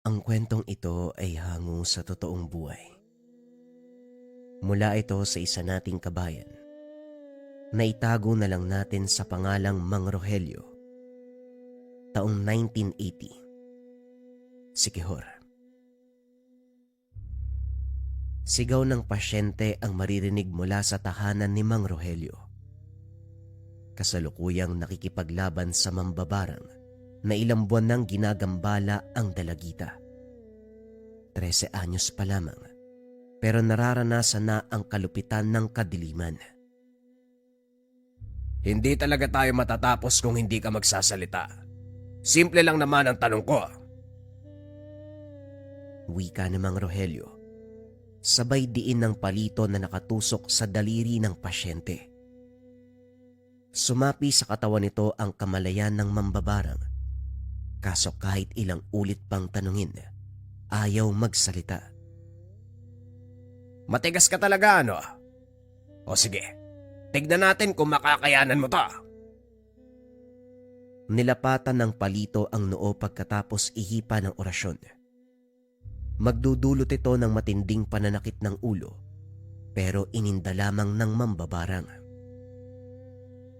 Ang kwentong ito ay hango sa totoong buhay. Mula ito sa isa nating kabayan na itago na lang natin sa pangalang Mang Rogelio, taong 1980, Siquijor. Sigaw ng pasyente ang maririnig mula sa tahanan ni Mang Rogelio. Kasalukuyang nakikipaglaban sa mambabarang na ilang buwan nang ginagambala ang dalagita. 13 anyos pa lamang, pero nararanasan na ang kalupitan ng kadiliman. Hindi talaga tayo matatapos kung hindi ka magsasalita. Simple lang naman ang tanong ko. Wika ni Mang Rogelio, sabay diin ng palito na nakatusok sa daliri ng pasyente. Sumapi sa katawan nito ang kamalayan ng mambabarang, kaso kahit ilang ulit pang tanungin, ayaw magsalita. Matigas ka talaga, ano? O sige, tignan natin kung makakayanan mo to. Nilapatan ng palito ang noo pagkatapos ihipa ng orasyon. Magdudulot ito ng matinding pananakit ng ulo, pero ininda lamang ng mambabarang.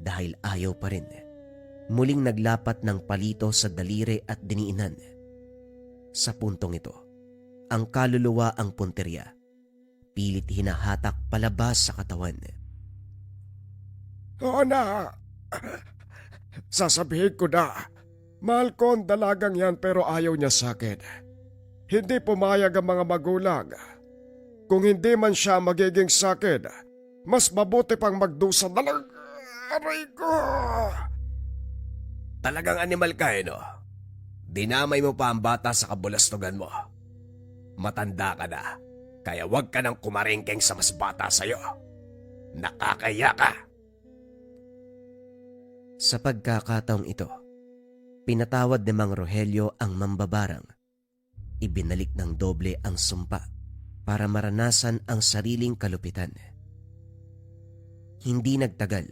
Dahil ayaw pa rin, muling naglapat ng palito sa daliri at diniinan. Sa puntong ito, ang kaluluwa ang punteriya, pilit hinahatak palabas sa katawan. Oo na. Sasabihin ko na. Mahal ko ang dalagang yan pero ayaw niya sa akin. Hindi pumayag ang mga magulang. Kung hindi man siya magiging sa akin, mas mabuti pang magdusa na lang. Aray ko! Talagang animal ka, no? Dinamay mo pa ang bata sa kabulastugan mo. Matanda ka na, kaya wag ka nang kumarengkeng sa mas bata sa'yo. Nakakaya ka. Sa pagkakataong ito, pinatawad ni Mang Rogelio ang mambabarang. Ibinalik ng doble ang sumpa para maranasan ang sariling kalupitan. Hindi nagtagal,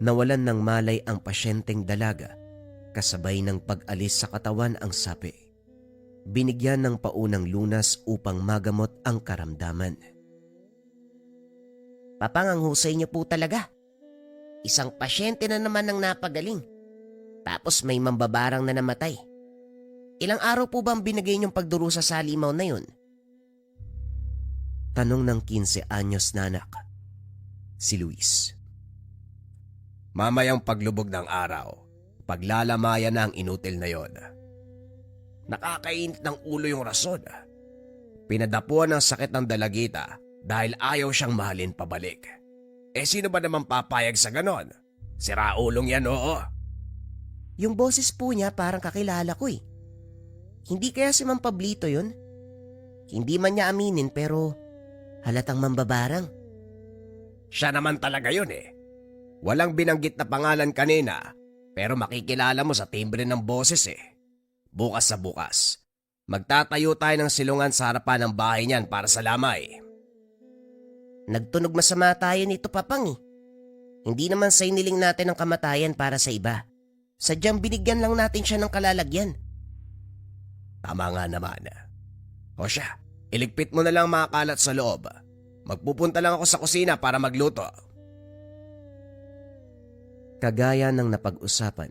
nawalan ng malay ang pasyenteng dalaga kasabay ng pag-alis sa katawan ang sapi. Binigyan ng paunang lunas upang magamot ang karamdaman. Papang, ang husay niyo po talaga. Isang pasyente na naman ang napagaling. Tapos may mambabarang na namatay. Ilang araw po ba ang binigay niyong pagdurusa sa halimaw na yun? Tanong ng 15 anyos na anak, si Luis. Mamayang paglubog ng araw, paglalamayan na ang inutil na yon. Nakakainit ng ulo yung rason. Pinadapuan ng sakit ng dalagita dahil ayaw siyang mahalin pabalik. Sino ba naman papayag sa ganon? Si Raulong yan, oo. Yung boses po niya parang kakilala ko eh. Hindi kaya si Mang Pablito yun? Hindi man niya aminin pero halatang mambabarang. Siya naman talaga yun eh. Walang binanggit na pangalan kanina pero makikilala mo sa timbre ng boses eh. Bukas sa bukas, magtatayo tayo ng silungan sa harapan ng bahay niyan para sa lamay. Nagtunog masama tayo nito, Papang eh. Hindi naman sa iniling natin ang kamatayan para sa iba. Sadyang binigyan lang natin siya ng kalalagyan. Tama nga naman. O siya, iligpit mo na lang mga kalat sa loob. Magpupunta lang ako sa kusina para magluto. Kagaya ng napag-usapan,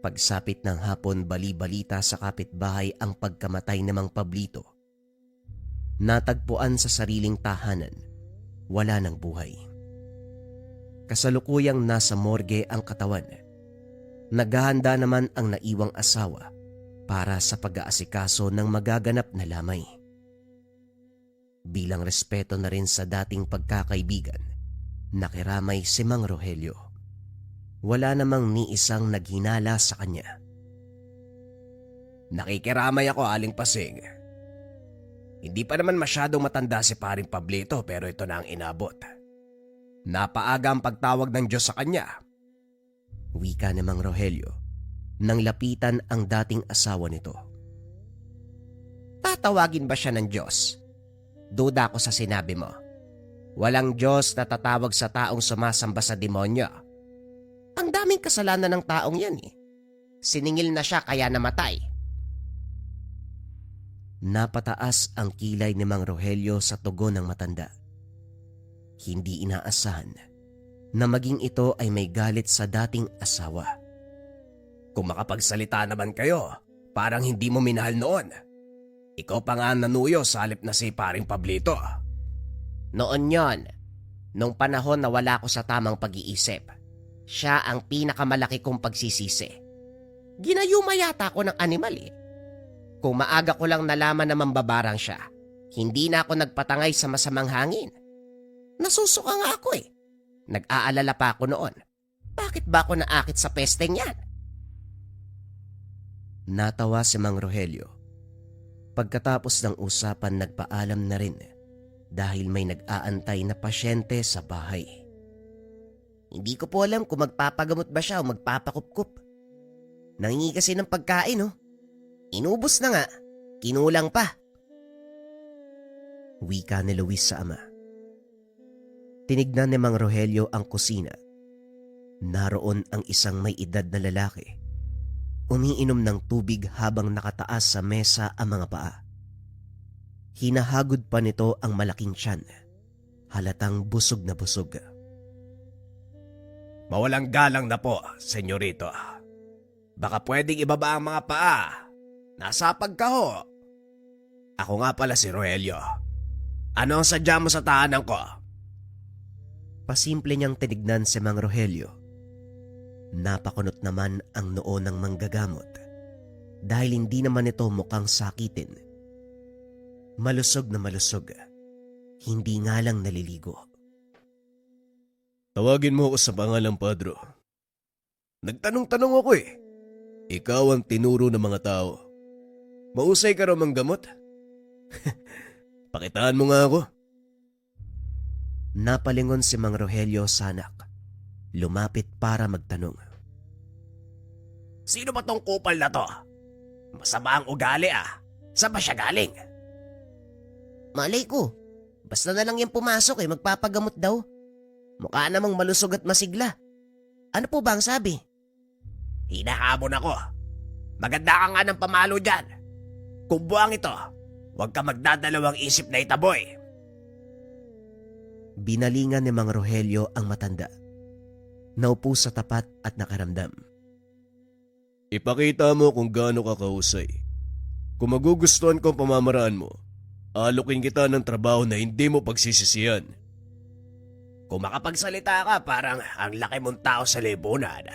pagsapit ng hapon bali-balita sa kapitbahay ang pagkamatay ni Mang Pablito. Natagpuan sa sariling tahanan, wala ng buhay. Kasalukuyang nasa morgue ang katawan. Naghahanda naman ang naiwang asawa para sa pag-aasikaso ng magaganap na lamay. Bilang respeto na rin sa dating pagkakaibigan, nakiramay si Mang Rogelio. Wala namang ni isang naghinala sa kanya. Nakikiramay ako, Aling Pasing. Hindi pa naman masyadong matanda si Paring Pablito pero ito na ang inabot. Napaaga ang pagtawag ng Diyos sa kanya. Wika ni Mang Rogelio nang lapitan ang dating asawa nito. Tatawagin ba siya ng Diyos? Duda ko sa sinabi mo. Walang Diyos na tatawag sa taong sumasamba sa demonyo. Ang daming kasalanan ng taong yan eh. Siningil na siya kaya namatay. Napataas ang kilay ni Mang Rogelio sa tugon ng matanda. Hindi inaasahan na maging ito ay may galit sa dating asawa. Kung makapagsalita naman kayo, parang hindi mo minahal noon. Ikaw pa nga nanuyo sa halip na si paring Pablito. Noon yon, nung panahon na wala ko sa tamang pag-iisip, siya ang pinakamalaki kong pagsisisi. Ginayuma yata ako ng animal eh. Kung maaga ko lang nalaman na mambabarang siya, hindi na ako nagpatangay sa masamang hangin. Nasusuka nga ako eh. Nag-aalala pa ako noon. Bakit ba ako naakit sa pesteng yan? Natawa si Mang Rogelio. Pagkatapos ng usapan, nagpaalam na rin dahil may nag-aantay na pasyente sa bahay. Hindi ko po alam kung magpapagamot ba siya o magpapakupkup. Nangingi kasi ng pagkain oh. Inubos na nga, kinulang pa. Wika ni Luis sa ama. Tinignan ni Mang Rogelio ang kusina. Naroon ang isang may edad na lalaki. Umiinom ng tubig habang nakataas sa mesa ang mga paa. Hinahagod pa nito ang malaking tiyan. Halatang busog na busog. Mawalang galang na po, senyorito. Baka pwedeng ibaba ang mga paa. Nasapag ka ho. Ako nga pala si Rogelio. Ano ang sadya mo sa tahanan ko? Pasimple niyang tinignan si Mang Rogelio. Napakunot naman ang noo ng manggagamot dahil hindi naman ito mukhang sakitin. Malusog na malusog. Hindi nga lang naliligo. Tawagin mo ako sa pangalang Padro. Nagtanong-tanong ako eh. Ikaw ang tinuro ng mga tao. Mausay ka raw manggamot? Pakitaan mo nga ako. Napalingon si Mang Rogelio sa anak. Lumapit para magtanong. Sino ba tong kupal na to? Masama ang ugali ah. Saan ba siya galing? Malay ko, basta na lang yung pumasok magpapagamot daw. Mukha namang malusog at masigla. Ano po ba ang sabi? Hinahamon ako. Maganda ka nga ng pamalo dyan. Kung buwang ito, huwag ka magdadalawang isip na itaboy. Binalingan ni Mang Rogelio ang matanda. Naupo sa tapat at nakaramdam. Ipakita mo kung gaano ka kahusay. Kung magugustuhan ko ang pamamaraan mo, alokin kita ng trabaho na hindi mo pagsisisihan. Kung makapagsalita ka, parang ang laki mong tao sa lipunan.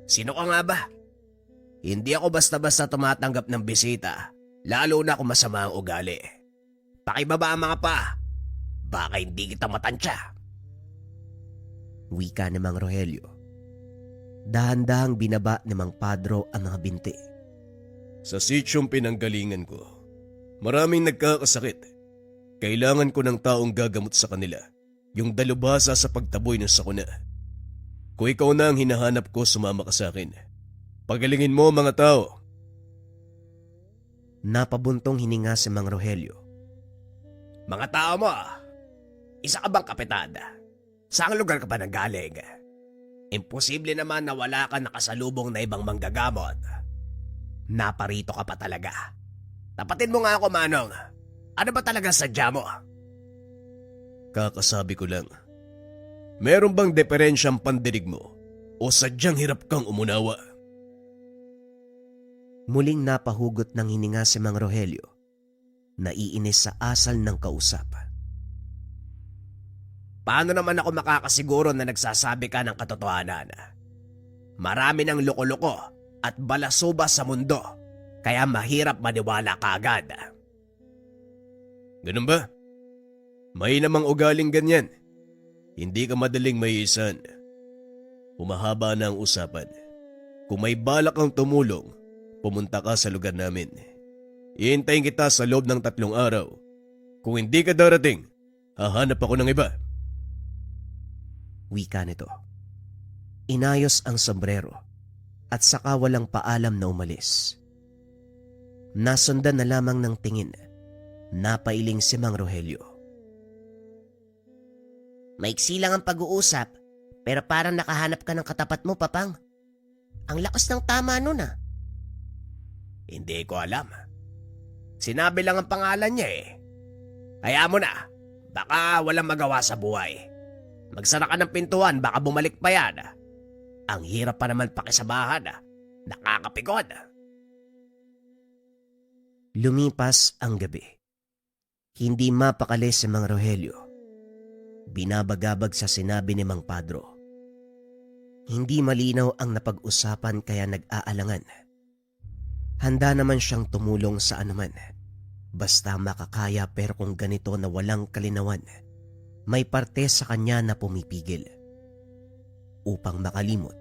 Sino ka nga ba? Hindi ako basta-basta tumatanggap ng bisita, lalo na kung masama ang ugali. Pakibaba ang mga pa. Baka hindi kita matansya. Wika ni Mang Rogelio. Dahan-dahang binaba ni Mang Padro ang mga binti. Sa sitsyong pinanggalingan ko, maraming nagkakasakit. Kailangan ko ng taong gagamot sa kanila, yung dalubhasa sa pagtaboy ng sakuna. Kung ikaw na ang hinahanap ko, sumama ka sa akin. Pagalingin mo mga tao. Napabuntong hininga si Mang Rogelio. Mga tao mo, isa ka bang kapitan? Saang lugar ka ba nanggaling? Imposible naman na wala ka nakasalubong na ibang manggagamot. Naparito ka pa talaga. Tapatin mo nga ako, Manong. Ano ba talaga sadya mo? Kakasabi ko lang. Meron bang diferensyang pandinig mo o sadyang hirap kang umunawa? Muling napahugot ng hininga si Mang Rogelio. Naiinis sa asal ng kausap. Paano naman ako makakasiguro na nagsasabi ka ng katotohanan? Marami ng loko-loko at balasuba sa mundo, kaya mahirap maniwala ka agad. Ganun ba? May namang ugaling ganyan. Hindi ka madaling maiisan. Humahaba na ang usapan. Kung may balak kang tumulong, pumunta ka sa lugar namin. Ihintayin kita sa loob ng 3 araw. Kung hindi ka darating, hahanap ako ng iba. Wika nito. Inayos ang sombrero at saka walang paalam na umalis. Nasundan na lamang ng tingin. Napailing si Mang Rogelio. Maiksi lang ang pag-uusap, pero parang nakahanap ka ng katapat mo, Papang. Ang lakas ng tama nun ah. Hindi ko alam. Sinabi lang ang pangalan niya eh. Hayaan mo na. Baka walang magawa sa buhay. Magsara ka ng pintuan, baka bumalik pa yan. Ang hirap pa naman pakisabahan. Nakakapikon. Lumipas ang gabi. Hindi mapakali si Mang Rogelio. Binabagabag sa sinabi ni Mang Padro. Hindi malinaw ang napag-usapan kaya nag-aalangan. Handa naman siyang tumulong sa anuman. Basta makakaya, pero kung ganito na walang kalinawan, may parte sa kanya na pumipigil. Upang makalimot,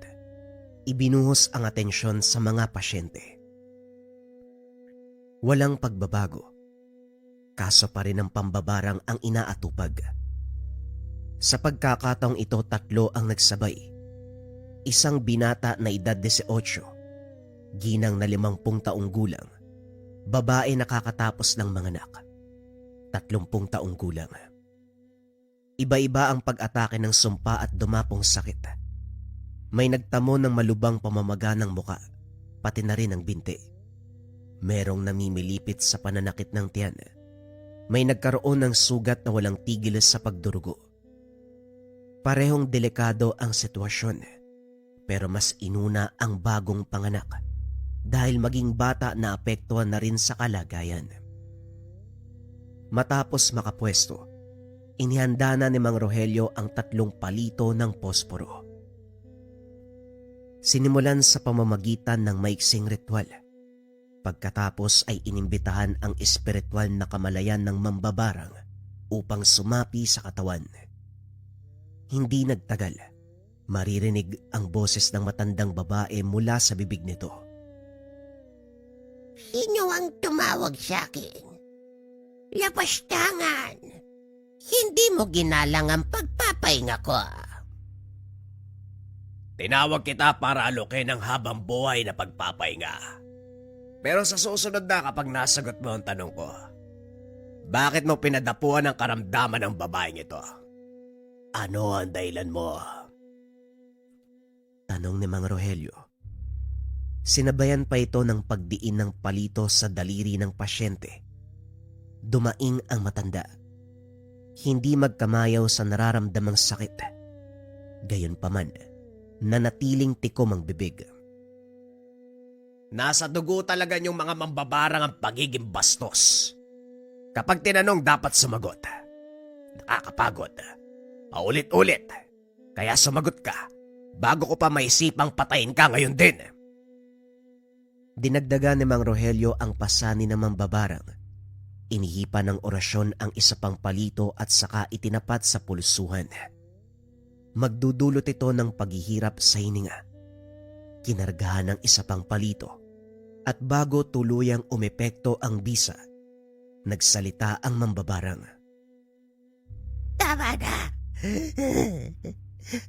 ibinuhos ang atensyon sa mga pasyente. Walang pagbabago. Kaso pa rin ang pambabarang ang inaatupag. Sa pagkakataong ito, 3 ang nagsabay. Isang binata na edad 18, ginang na 50 taong gulang, babae nakakatapos ng manganak, 30 taong gulang. Iba-iba ang pag-atake ng sumpa at dumapong sakit. May nagtamo ng malubang pamamaga ng muka, pati na rin ang binti. Merong namimilipit sa pananakit ng tiyan. May nagkaroon ng sugat na walang tigil sa pagdurugo. Parehong delikado ang sitwasyon, pero mas inuna ang bagong panganak dahil maging bata na apektuhan na rin sa kalagayan. Matapos makapwesto, inihanda na ni Mang Rogelio ang 3 palito ng posporo. Sinimulan sa pamamagitan ng maiksing ritual. Pagkatapos ay inimbitahan ang espiritual na kamalayan ng mambabarang upang sumapi sa katawan. Hindi nagtagal, maririnig ang boses ng matandang babae mula sa bibig nito. Sino ang tumawag sa akin? Lapastangan! Hindi mo ginalang ang pagpapahinga ko. Tinawag kita para alokin ang habang buhay na pagpapahinga. Pero sa susunod na kapag nasagot mo ang tanong ko, bakit mo pinadapuan ang karamdaman ng babaeng ito? Ano ang dahilan mo? Tanong ni Mang Rogelio. Sinabayan pa ito ng pagdiin ng palito sa daliri ng pasyente. Dumaing ang matanda. Hindi magkamayaw sa nararamdamang sakit. Gayunpaman, nanatiling tikom ang bibig. Nasa dugo talaga yung mga mambabarang ang pagiging bastos. Kapag tinanong, dapat sumagot. Nakakapagod. Paulit-ulit. Kaya sumagot ka bago ko pa maisipang patayin ka ngayon din. Dinagdagan ni Mang Rogelio ang pasani ng mambabarang. Inihipan ng orasyon ang isa pang palito at saka itinapat sa pulsuhan. Magdudulot ito ng paghihirap sa hininga. Kinargahan ng isa pang palito at bago tuluyang umepekto ang bisa, nagsalita ang mambabarang. Tama na!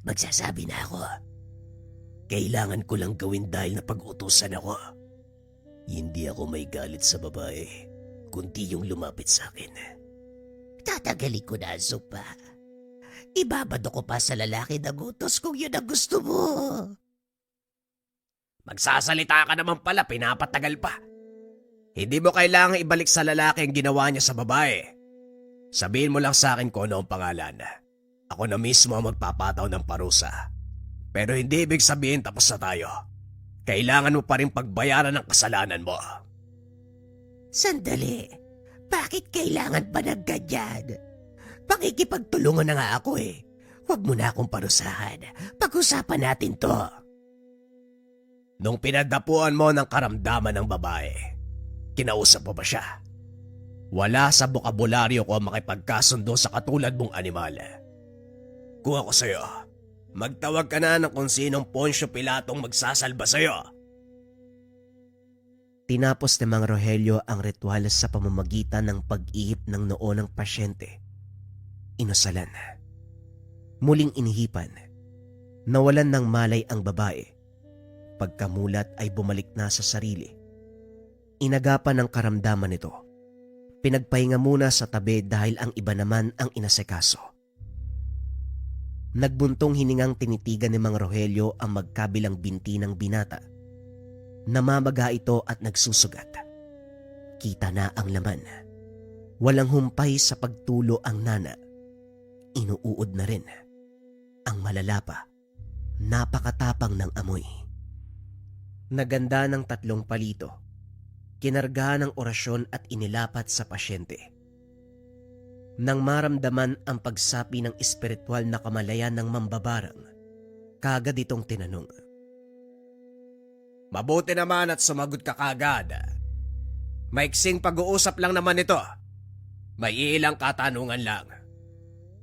Magsasabi na ako. Kailangan ko lang gawin dahil napag-utusan ako. Hindi ako may galit sa babae, kundi yung lumapit sa akin. Tatagalin ko na ang sopa. Ibabado ko pa sa lalaki na gutos kung yun ang gusto mo. Magsasalita ka naman pala, pinapatagal pa. Hindi mo kailangang ibalik sa lalaki ang ginawa niya sa babae. Sabihin mo lang sa akin kung ano ang pangalan. Ako na mismo ang magpapataw ng parusa. Pero hindi ibig sabihin tapos na tayo. Kailangan mo pa rin pagbayaran ng kasalanan mo. Sandali. Bakit kailangan pa ng ganyan? Pakikipagtulungan na nga ako eh. Huwag mo na akong parusahan. Pag-usapan natin to. Nung pinagdapuan mo ng karamdaman ng babae, kinausap mo ba siya? Wala sa bokabularyo ko makipagkasundo sa katulad mong animal. Kung ako sa'yo, magtawag ka na ng kung sinong Poncio Pilatong magsasalba sa'yo. Tinapos ni Mang Rogelio ang ritual sa pamamagitan ng pag-ihip ng noo ng pasyente. Inusalan. Muling inihipan. Nawalan ng malay ang babae. Pagkamulat ay bumalik na sa sarili. Inagapan ng karamdaman nito. Pinagpahinga muna sa tabi dahil ang iba naman ang inasikaso. Nagbuntong hiningang tinitigan ni Mang Rogelio ang magkabilang binti ng binata. Namamaga ito at nagsusugat. Kita na ang laman. Walang humpay sa pagtulo ang nana. Inuuod na rin. Ang malala pa, napakatapang ng amoy. Naganda ng 3 palito. Kinarga ng orasyon at inilapat sa pasyente. Nang maramdaman ang pagsapi ng espiritual na kamalayan ng mambabarang, kagad itong tinanong. Mabuti naman at sumagot ka kagad. Maiksing pag-uusap lang naman ito. May ilang katanungan lang.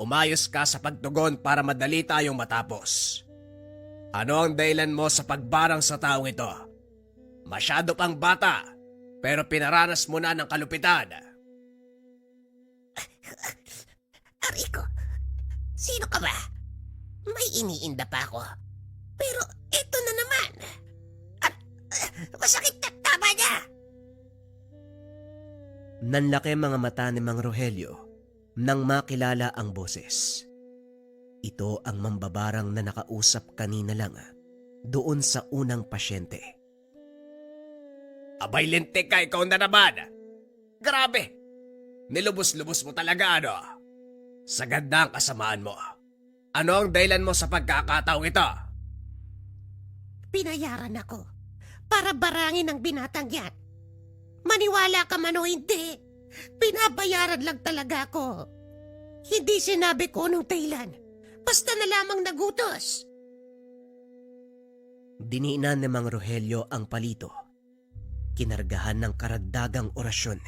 Umayos ka sa pagtugon para madali tayong matapos. Ano ang dahilan mo sa pagbarang sa taong ito? Masyado pang bata, pero pinaranas mo na ng kalupitan. Ariko, sino ka ba? May iniinda pa ako. Pero eto na naman. At masakit na tama niya. Nanlaki mga mata ni Mang Rogelio nang makilala ang boses. Ito ang mambabarang na nakausap kanina lang doon sa unang pasyente. Abay lintik ka, ikaw na naman. Grabe! Nilubos-lubos mo talaga ano? Sa ganda ang kasamaan mo. Ano ang dahilan mo sa pagkakataong ito? Pinayaran ako para barangin ang binatang yan. Maniwala ka man o hindi, pinabayaran lang talaga ako. Hindi sinabi ko nung dahilan. Basta na lamang nagutos. Diniinan ni Mang Rogelio ang palito. Kinargahan ng karagdagang orasyon.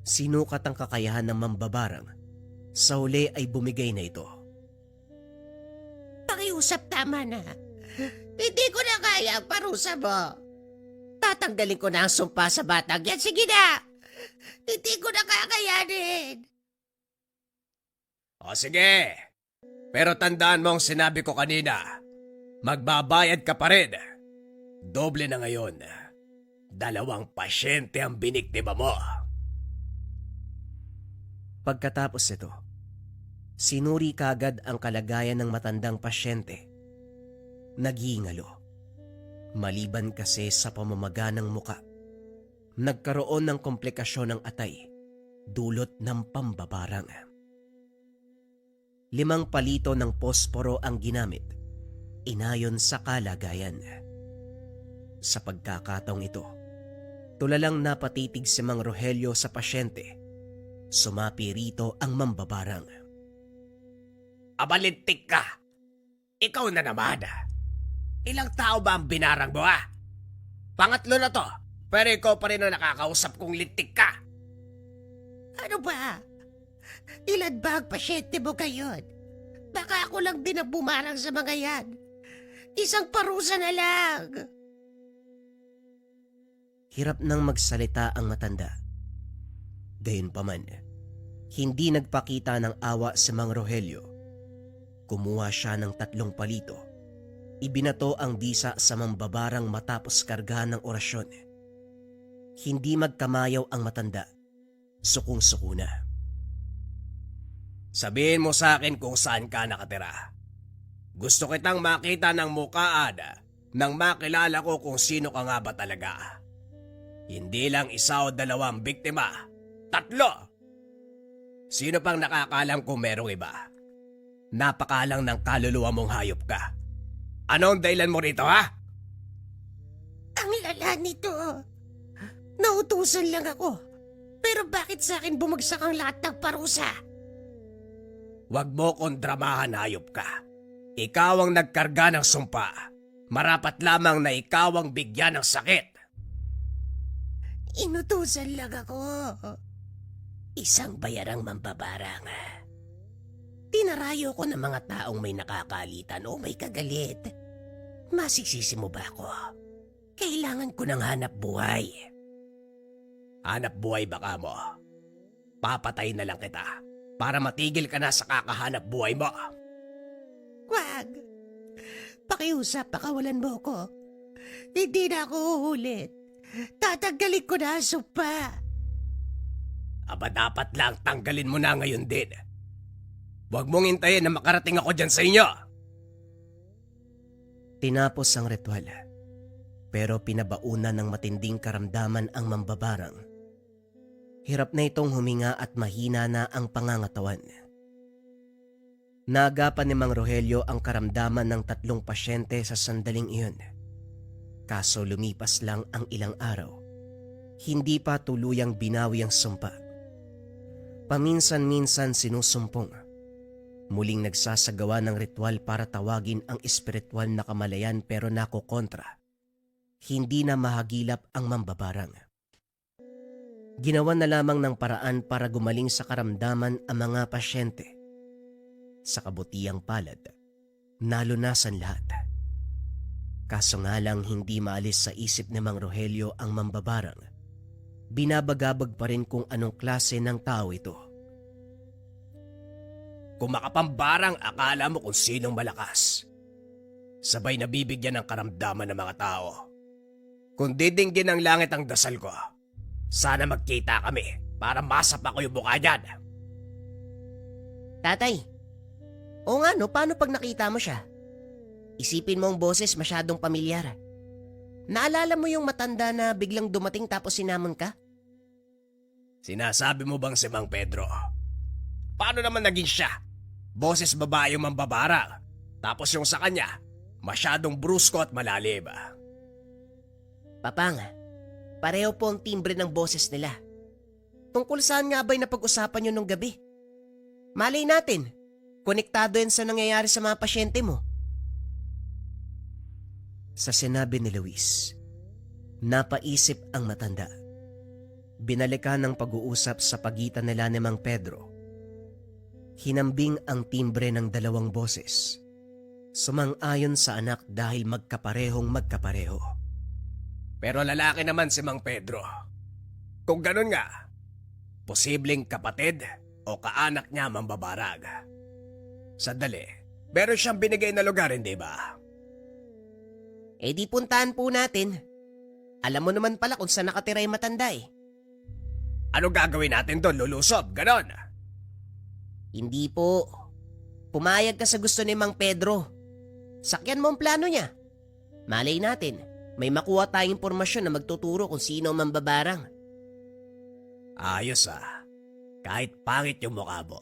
Sinukat ang kakayahan ng mambabarang. Sa huli ay bumigay na ito. Pakiusap tama na. Hindi ko na kaya ang parusa mo. Tatanggalin ko na ang sumpa sa batang yan. Sige na! Hindi ko na kakayanin. O sige, pero tandaan mo ang sinabi ko kanina. Magbabayad ka pa rin. Doble na ngayon. 2 pasyente ang biniktima mo. Pagkatapos ito, sinuri kagad ang kalagayan ng matandang pasyente. Naghingalo. Maliban kasi sa pamamaga ng muka, nagkaroon ng komplikasyon ng atay, dulot ng pambabarang. 5 palito ng posporo ang ginamit, inayon sa kalagayan. Sa pagkakataong ito, tulalang napatitig si Mang Rogelio sa pasyente. Sumapi rito ang mambabarang. Abalintik ka! Ikaw na naman. Ilang tao ba ang binarang mo Pangatlo na to, pero ikaw pa rin ang nakakausap kong lintik ka. Ano ba? Ilan ba ang pasyente mo ngayon? Baka ako lang din ang bumarang sa mga yan. Isang parusa na lang. Hirap nang magsalita ang matanda. Gayunpaman, hindi nagpakita ng awa si Mang Rogelio. Kumuha siya ng 3 palito. Ibinato ang bisa sa mambabarang matapos kargahan ng orasyon. Hindi magkamayaw ang matanda. Sukong-suko na. Sabihin mo sa akin kung saan ka nakatira. Gusto kitang makita ng mukaan nang makilala ko kung sino ka nga ba talaga. Hindi lang 1 o 2 biktima. 3! Sino pang nakakalam kung merong iba? Napakalang ng kaluluwa mong hayop ka. Ano ang dahilan mo rito Ang lala nito. Nautusan lang ako. Pero bakit sa akin bumagsak ang lahat ng parusa? Huwag mo kong dramahan, hayop ka. Ikaw ang nagkarga ng sumpa. Marapat lamang na ikaw ang bigyan ng sakit. Inutusan lang ako. Isang bayarang mambabarang. Tinarayo ko ng mga taong may nakakalitan o may kagalit. Masisisi mo ba ako? Kailangan ko ng hanap buhay. Hanap buhay baka mo. Papatay na lang kita para matigil ka na sa kakahanap buhay mo. Wag. Pakiusap, pakawalan mo ko. Hindi na ako uulit. Tatanggalin ko na ang sumpa. Aba dapat lang tanggalin mo na ngayon din. Huwag mong hintayin na makarating ako dyan sa inyo. Tinapos ang ritual. Pero pinabaunan ng matinding karamdaman ang mambabarang Hirap na itong huminga at mahina na ang pangangatawan. Naagapan ni Mang Rogelio ang karamdaman ng 3 pasyente sa sandaling iyon. Kaso lumipas lang ang ilang araw. Hindi pa tuluyang binawi ang sumpa. Paminsan-minsan sinusumpong. Muling nagsasagawa ng ritual para tawagin ang espiritual na kamalayan pero nakokontra. Hindi na mahagilap ang mambabarang. Ginawa na lamang ng paraan para gumaling sa karamdaman ang mga pasyente. Sa kabutiang palad, nalunasan lahat. Kaso nga lang hindi maalis sa isip ni Mang Rogelio ang mambabarang. Binabagabag pa rin kung anong klase ng tao ito. Kung makapambarang akala mo kung sinong malakas. Sabay nabibigyan ng karamdaman ng mga tao. Kung didinggin ng langit ang dasal ko, sana magkita kami para masapa ko yung mukha niyan. Tatay, o nga no, paano pag nakita mo siya? Isipin mo ang boses masyadong pamilyar. Naalala mo yung matanda na biglang dumating tapos sinamon ka? Sinasabi mo bang si Mang Pedro? Paano naman naging siya? Boses babae yung mambabarang. Tapos yung sa kanya, masyadong brusko at malalim. Papang, pareho po ang timbre ng boses nila. Tungkol saan nga ba'y napag-usapan nyo nung gabi? Malay natin, konektado yan sa nangyayari sa mga pasyente mo. Sa sinabi ni Luis, napaisip ang matanda. Binalikan ng pag-uusap sa pagitan nila ni Mang Pedro. Hinambing ang timbre ng 2 boses. Sumang-ayon sa anak dahil magkaparehong magkapareho. Pero lalaki naman si Mang Pedro. Kung ganun nga, posibleng kapatid o kaanak niya mambabarag. Sandali, meron siyang binigay na lugar, hindi ba? Eh di puntahan po natin. Alam mo naman pala kung saan nakatira yung matanda eh. Ano gagawin natin doon, lulusob? Ganon. Hindi po. Pumayag ka sa gusto ni Mang Pedro. Sakyan mo ang plano niya. Malay natin, may makuha tayong impormasyon na magtuturo kung sino ang mambabarang. Ayos ah. Kahit pangit yung mukha mo,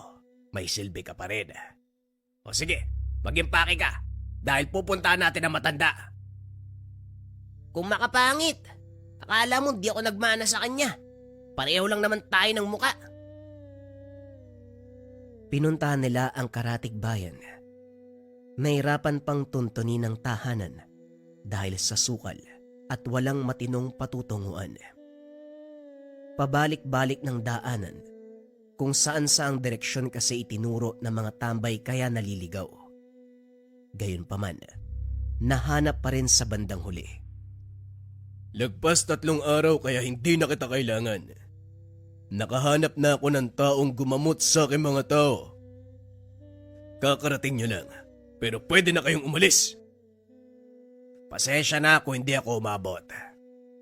may silbi ka pa rin. O sige, mag-impake ka dahil pupuntahan natin ang matanda. Kung makapangit, akala mo di ako nagmana sa kanya. Pareho lang naman tayo ng muka. Pinuntahan nila ang Karatig Bayan. Nahirapan pang tuntunin ng tahanan dahil sa sukal at walang matinong patutunguhan. Pabalik-balik ng daanan kung saan-saang direksyon kasi itinuro ng mga tambay kaya naliligaw. Gayunpaman, nahanap pa rin sa bandang huli. Lagpas 3 araw kaya hindi na kita kailangan. Nakahanap na ako ng taong gumamot sa aking mga tao. Kakarating niyo lang, pero pwede na kayong umalis. Pasensya na kung hindi ako umabot,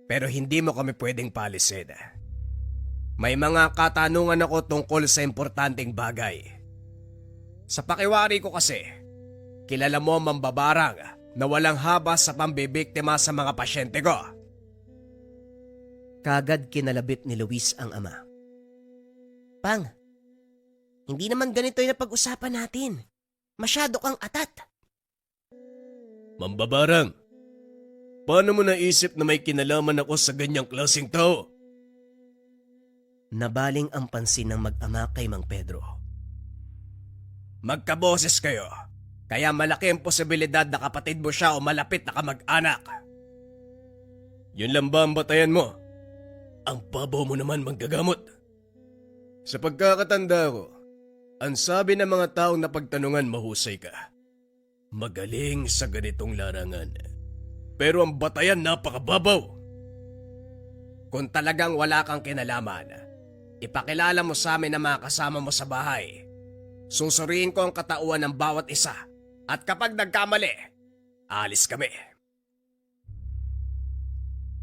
pero hindi mo kami pwedeng palisin. May mga katanungan ako tungkol sa importanteng bagay. Sa pakiwari ko kasi, kilala mo ang mambabarang na walang habas sa pambibiktima sa mga pasyente ko. Kagad kinalabit ni Luis ang ama. Pang, hindi naman ganito yung napag-usapan natin. Masyado kang atat. Mambabarang, paano mo naisip na may kinalaman ako sa ganyang klaseng tao? Nabaling ang pansin ng mag-ama kay Mang Pedro. Magkaboses kayo, kaya malaki ang posibilidad na kapatid mo siya o malapit na kamag-anak. Yun lang ba ang batayan mo? Ang babaw mo naman manggagamot. Sa pagkakatanda ko, ang sabi ng mga taong napagtanungan mahusay ka. Magaling sa ganitong larangan. Pero ang batayan napakababaw. Kung talagang wala kang kinalaman, ipakilala mo sa amin ang mga kasama mo sa bahay. Susuriin ko ang katauhan ng bawat isa. At kapag nagkamali, alis kami.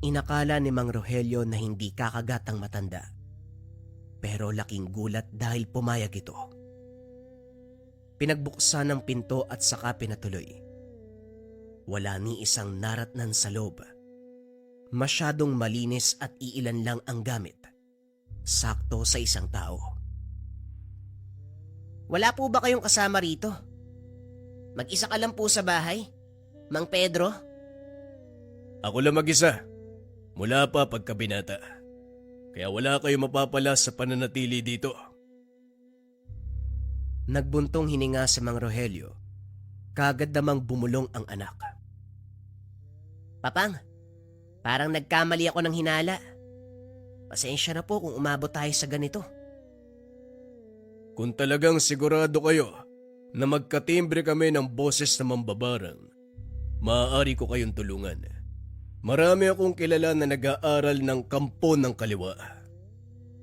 Inakala ni Mang Rogelio na hindi kakagat ang matanda. Pero laking gulat dahil pumayag ito. Pinagbuksan ang pinto at saka pinatuloy. Wala ni isang naratnan sa loob. Masyadong malinis at iilan lang ang gamit. sakto sa isang tao. Wala po ba kayong kasama rito? Mag-isa ka lang po sa bahay, Mang Pedro? Ako lang mag-isa. Mula pa pagkabinata. Kaya wala kayong mapapala sa pananatili dito. Nagbuntong hininga si Mang Rogelio. Kagad namang bumulong ang anak. Papang, parang nagkamali ako ng hinala. Pasensya na po kung umabot tayo sa ganito. Kung talagang sigurado kayo na magkatimbre kami ng boses na mambabarang, maaari ko kayong tulungan. Marami akong kilala na nag-aaral ng kampo ng kaliwa.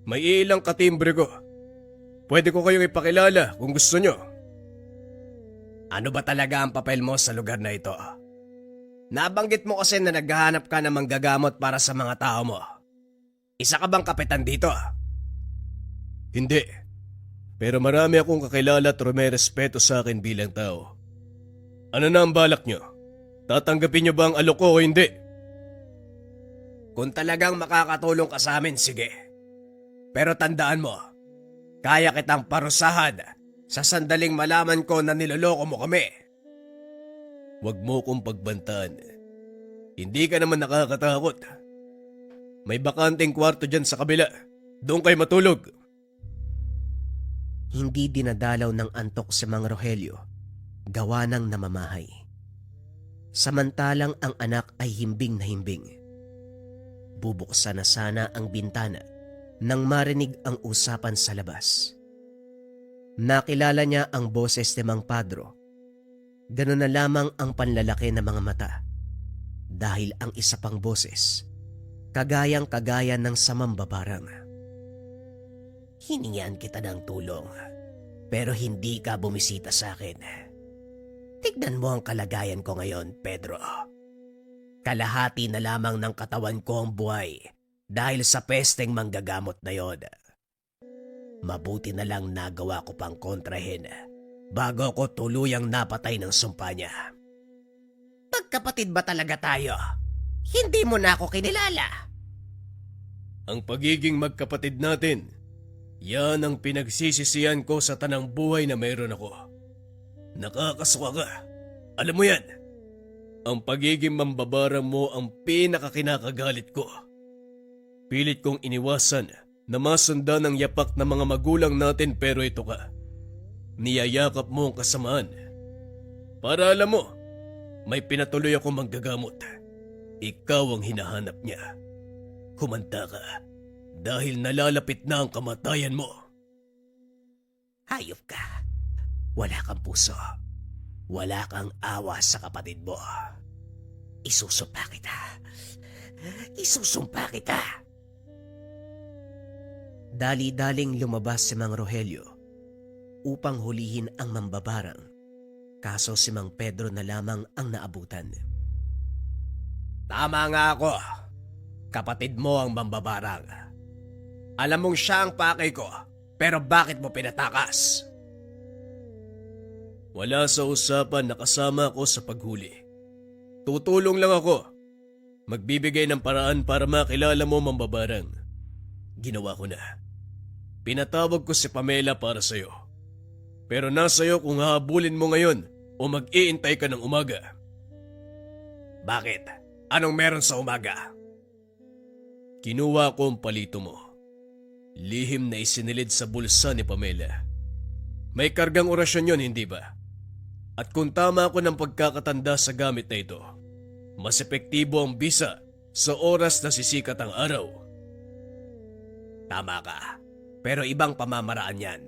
May ilang katimbre ko. Pwede ko kayong ipakilala kung gusto nyo. Ano ba talaga ang papel mo sa lugar na ito? Nabanggit mo kasi na naghahanap ka ng manggagamot para sa mga tao mo. Isa ka bang kapitan dito? Hindi. Pero marami akong kakilala at may respeto sa akin bilang tao. Ano na ang balak nyo? Tatanggapin nyo ba ang alok ko o hindi? Kung talagang makakatulong ka sa amin, sige. Pero tandaan mo, kaya kitang parusahan sa sandaling malaman ko na niloloko mo kami. Huwag mo kong pagbantaan. Hindi ka naman nakakatakot. May bakanting kwarto dyan sa kabila. Doon kayo matulog. Hindi dinadalaw ng antok si Mang Rogelio, gawa ng namamahay. Samantalang ang anak ay himbing na himbing. Bubuksan na sana ang bintana nang marinig ang usapan sa labas. Nakilala niya ang boses ni Mang Pedro. Ganun na lamang ang panlalaki ng mga mata. Dahil ang isa pang boses, kagayang-kagaya ng samambabarang. Hiningian kita ng tulong, pero hindi ka bumisita sa akin. Tignan mo ang kalagayan ko ngayon, Pedro. Kalahati na lamang ng katawan ko ang buhay dahil sa pesteng manggagamot na yon. Mabuti na lang nagawa ko pang kontrahin bago ko tuluyang napatay ng sumpa niya. Magkapatid ba talaga tayo? Hindi mo na ako kinilala. Ang pagiging magkapatid natin, yan ang pinagsisisihan ko sa tanang buhay na mayroon ako. Nakakaswa ka. Alam mo yan. Ang pagiging mambabarang mo ang pinakakinakagalit ko. Pilit kong iniwasan na masundan ang yapak ng mga magulang natin pero ito ka. Niyayakap mo ang kasamaan. Para alam mo, may pinatuloy ako manggagamot. Ikaw ang hinahanap niya. Kumanta ka dahil nalalapit na ang kamatayan mo. Hayop ka. Wala kang puso. Wala kang awa sa kapatid mo. Isusumpa kita. Isusumpa kita. Dali-daling lumabas si Mang Rogelio upang hulihin ang mambabarang. Kaso si Mang Pedro na lamang ang naabutan. Tama nga ako. Kapatid mo ang mambabarang. Alam mong siya ang pakay ko, pero bakit mo pinatakas? Wala sa usapan na kasama ako sa paghuli. Tutulong lang ako. Magbibigay ng paraan para makilala mo mambabarang. Ginawa ko na. Pinatawag ko si Pamela para sa'yo. Pero nasa iyo kung hahabulin mo ngayon o mag-iintay ka ng umaga. Bakit? Anong meron sa umaga? Kinuha ko ang palito mo. Lihim na isinilid sa bulsa ni Pamela. May kargang orasyon yon, hindi ba? At kung tama ako ng pagkakatanda sa gamit na ito, mas epektibo ang bisa sa oras na sisikat ang araw. Tama ka, pero ibang pamamaraan yan.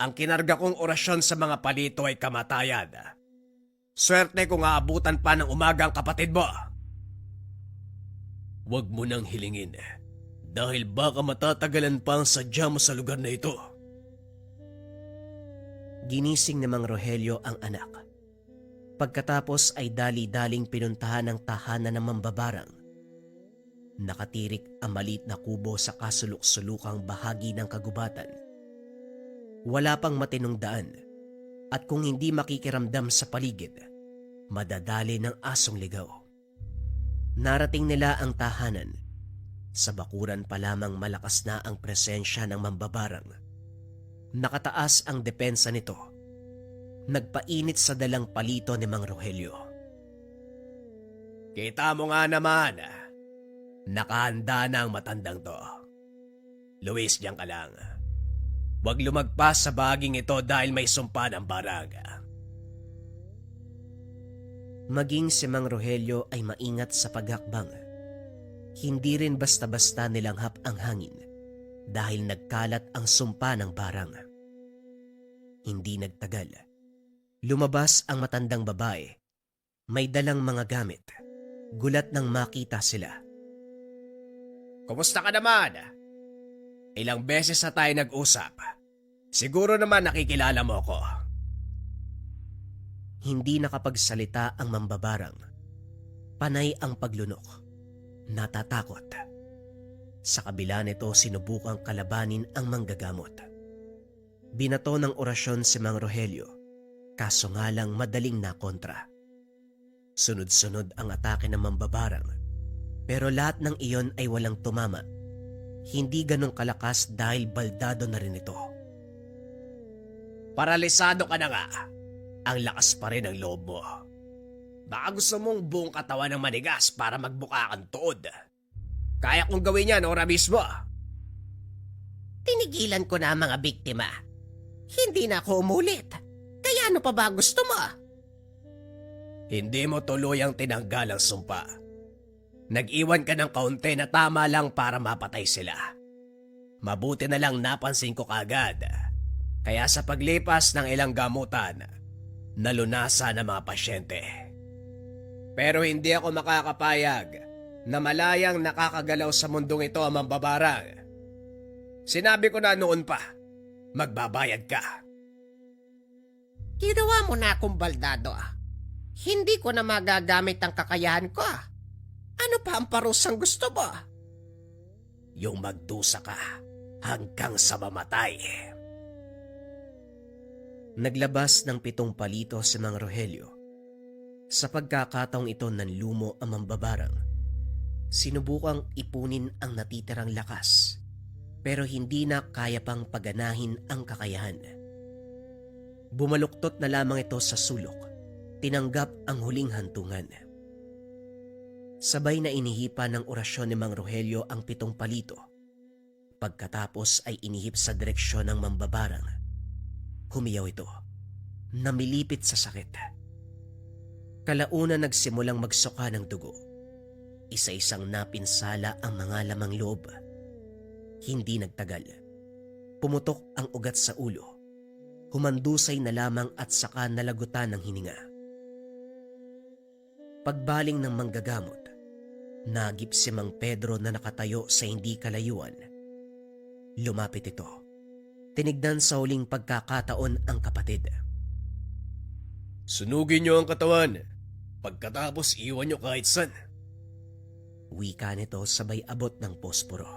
Ang kinarga kong orasyon sa mga palito ay kamatayan. Swerte kung aabutan pa ng umaga ang kapatid mo. Huwag mo nang hilingin dahil baka matatagalan pa ang sadya mo sa lugar na ito. Ginising ni Mang Rogelio ang anak. Pagkatapos ay dali-daling pinuntahan ang tahanan ng mambabarang. Nakatirik ang maliit na kubo sa kasulok-sulukang bahagi ng kagubatan. Wala pang matinong daan at kung hindi makikiramdam sa paligid, madadali ng asong ligaw. Narating nila ang tahanan Sa bakuran pa lamang malakas na ang presensya ng mambabarang. Nakataas ang depensa nito. Nagpainit sa dalang palito ni Mang Rogelio. Kita mo nga naman, nakahanda na ang matandang to. Luis, diyan ka lang. Huwag lumagpas sa baging ito dahil may sumpa ng barang. Maging si Mang Rogelio ay maingat sa paghakbang. Hindi rin basta-basta nilanghap ang hangin dahil nagkalat ang sumpa ng barang. Hindi nagtagal. Lumabas ang matandang babae. May dalang mga gamit. Gulat nang makita sila. Kumusta ka naman? Ilang beses na tayo nag-usap. Siguro naman nakikilala mo ko. Hindi nakapagsalita ang mambabarang. Panay ang paglunok. Natatakot. Sa kabila nito sinubukang kalabanin ang manggagamot. Binato ng orasyon si Mang Rogelio, kaso nga lang madaling nakontra. Sunod-sunod ang atake ng mambabarang, pero lahat ng iyon ay walang tumama. Hindi ganong kalakas dahil baldado na rin ito. Paralisado ka na nga. Ang lakas pa rin ng loob mo. Baka gusto mong buong katawan ng manigas para magbuka kang tuod. Kaya kong gawin yan ora mismo. Tinigilan ko na ang mga biktima. Hindi na ako umulit. Kaya ano pa ba gusto mo? Hindi mo tuluyang tinanggal ang sumpa. Nag-iwan ka ng kaunti na tama lang para mapatay sila. Mabuti na lang napansin ko kagad. Kaya sa paglipas ng ilang gamutan, nalunasan ang mga pasyente. Pero hindi ako makakapayag na malayang nakakagalaw sa mundong ito ang mambabarang. Sinabi ko na noon pa, magbabayad ka. Ginawa mo na akong baldado. Hindi ko na magagamit ang kakayahan ko. Ano pa ang parusang gusto mo? Yung magdusa ka hanggang sa mamatay. Naglabas ng 7 palito si Mang Rogelio. Sa pagkakataong ito nanlumo ang mambabarang. Sinubukang ipunin ang natitirang lakas, pero hindi na kaya pang paganahin ang kakayahan. Bumaluktot na lamang ito sa sulok. Tinanggap ang huling hantungan. Sabay na inihipa ng orasyon ni Mang Rogelio ang 7 palito. Pagkatapos ay inihip sa direksyon ng mambabarang. Humiyaw ito. Namilipit sa sakit. Kalauna nagsimulang magsuka ng dugo. Isa-isang napinsala ang mga lamang loob. Hindi nagtagal. Pumutok ang ugat sa ulo. Humandusay na lamang at saka nalagutan ng hininga. Pagbaling ng manggagamot, nagip si Mang Pedro na nakatayo sa hindi kalayuan. Lumapit ito. Tinignan sa huling pagkakataon ang kapatid. Sunugin niyo ang katawan. Pagkatapos iwan niyo kahit saan. Wika nito sabay abot ng posporo.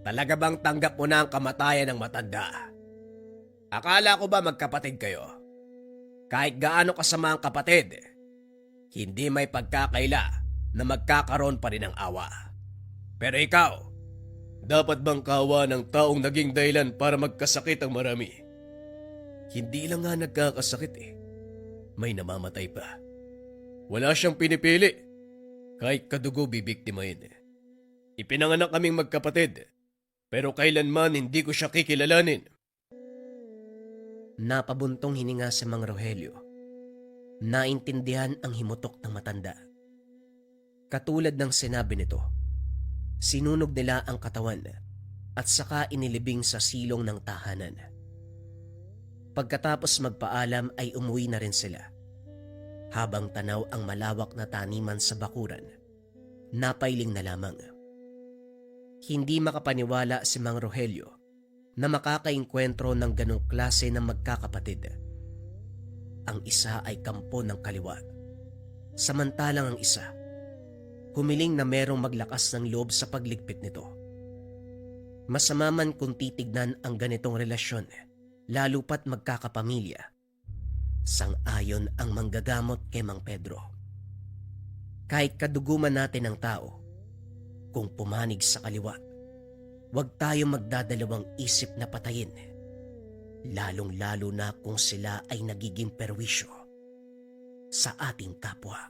Talaga bang tanggap mo na ang kamatayan ng matanda? Akala ko ba magkapatid kayo? Kahit gaano kasama ang kapatid, hindi may pagkakaila na magkakaroon pa rin ng awa. Pero ikaw, dapat bang kawa ng taong naging dahilan para magkasakit ang marami? Hindi lang nga nagkakasakit eh. May namamatay pa. Wala siyang pinipili. Kahit kadugo bibiktimahin. Ipinanganak kaming magkapatid. Pero kailanman hindi ko siya kikilalanin. Napabuntong hininga si Mang Rogelio. Naintindihan ang himutok ng matanda. Katulad ng sinabi nito, sinunog nila ang katawan at saka inilibing sa silong ng tahanan. Pagkatapos magpaalam ay umuwi na rin sila. Habang tanaw ang malawak na taniman sa bakuran, napailing na lamang. Hindi makapaniwala si Mang Rogelio na makakaengkwentro ng ganong klase ng magkakapatid. Ang isa ay kampo ng kaliwa, samantalang ang isa, humiling na merong maglakas ng loob sa pagligpit nito. Masama man kung titignan ang ganitong relasyon, lalo pat magkakapamilya. Sang-ayon ang manggagamot kay Mang Pedro. Kahit kaduguman natin ang tao, Kung pumanig sa kaliwa, huwag tayo magdadalawang isip na patayin, lalong-lalo na kung sila ay nagiging perwisyo sa ating kapwa.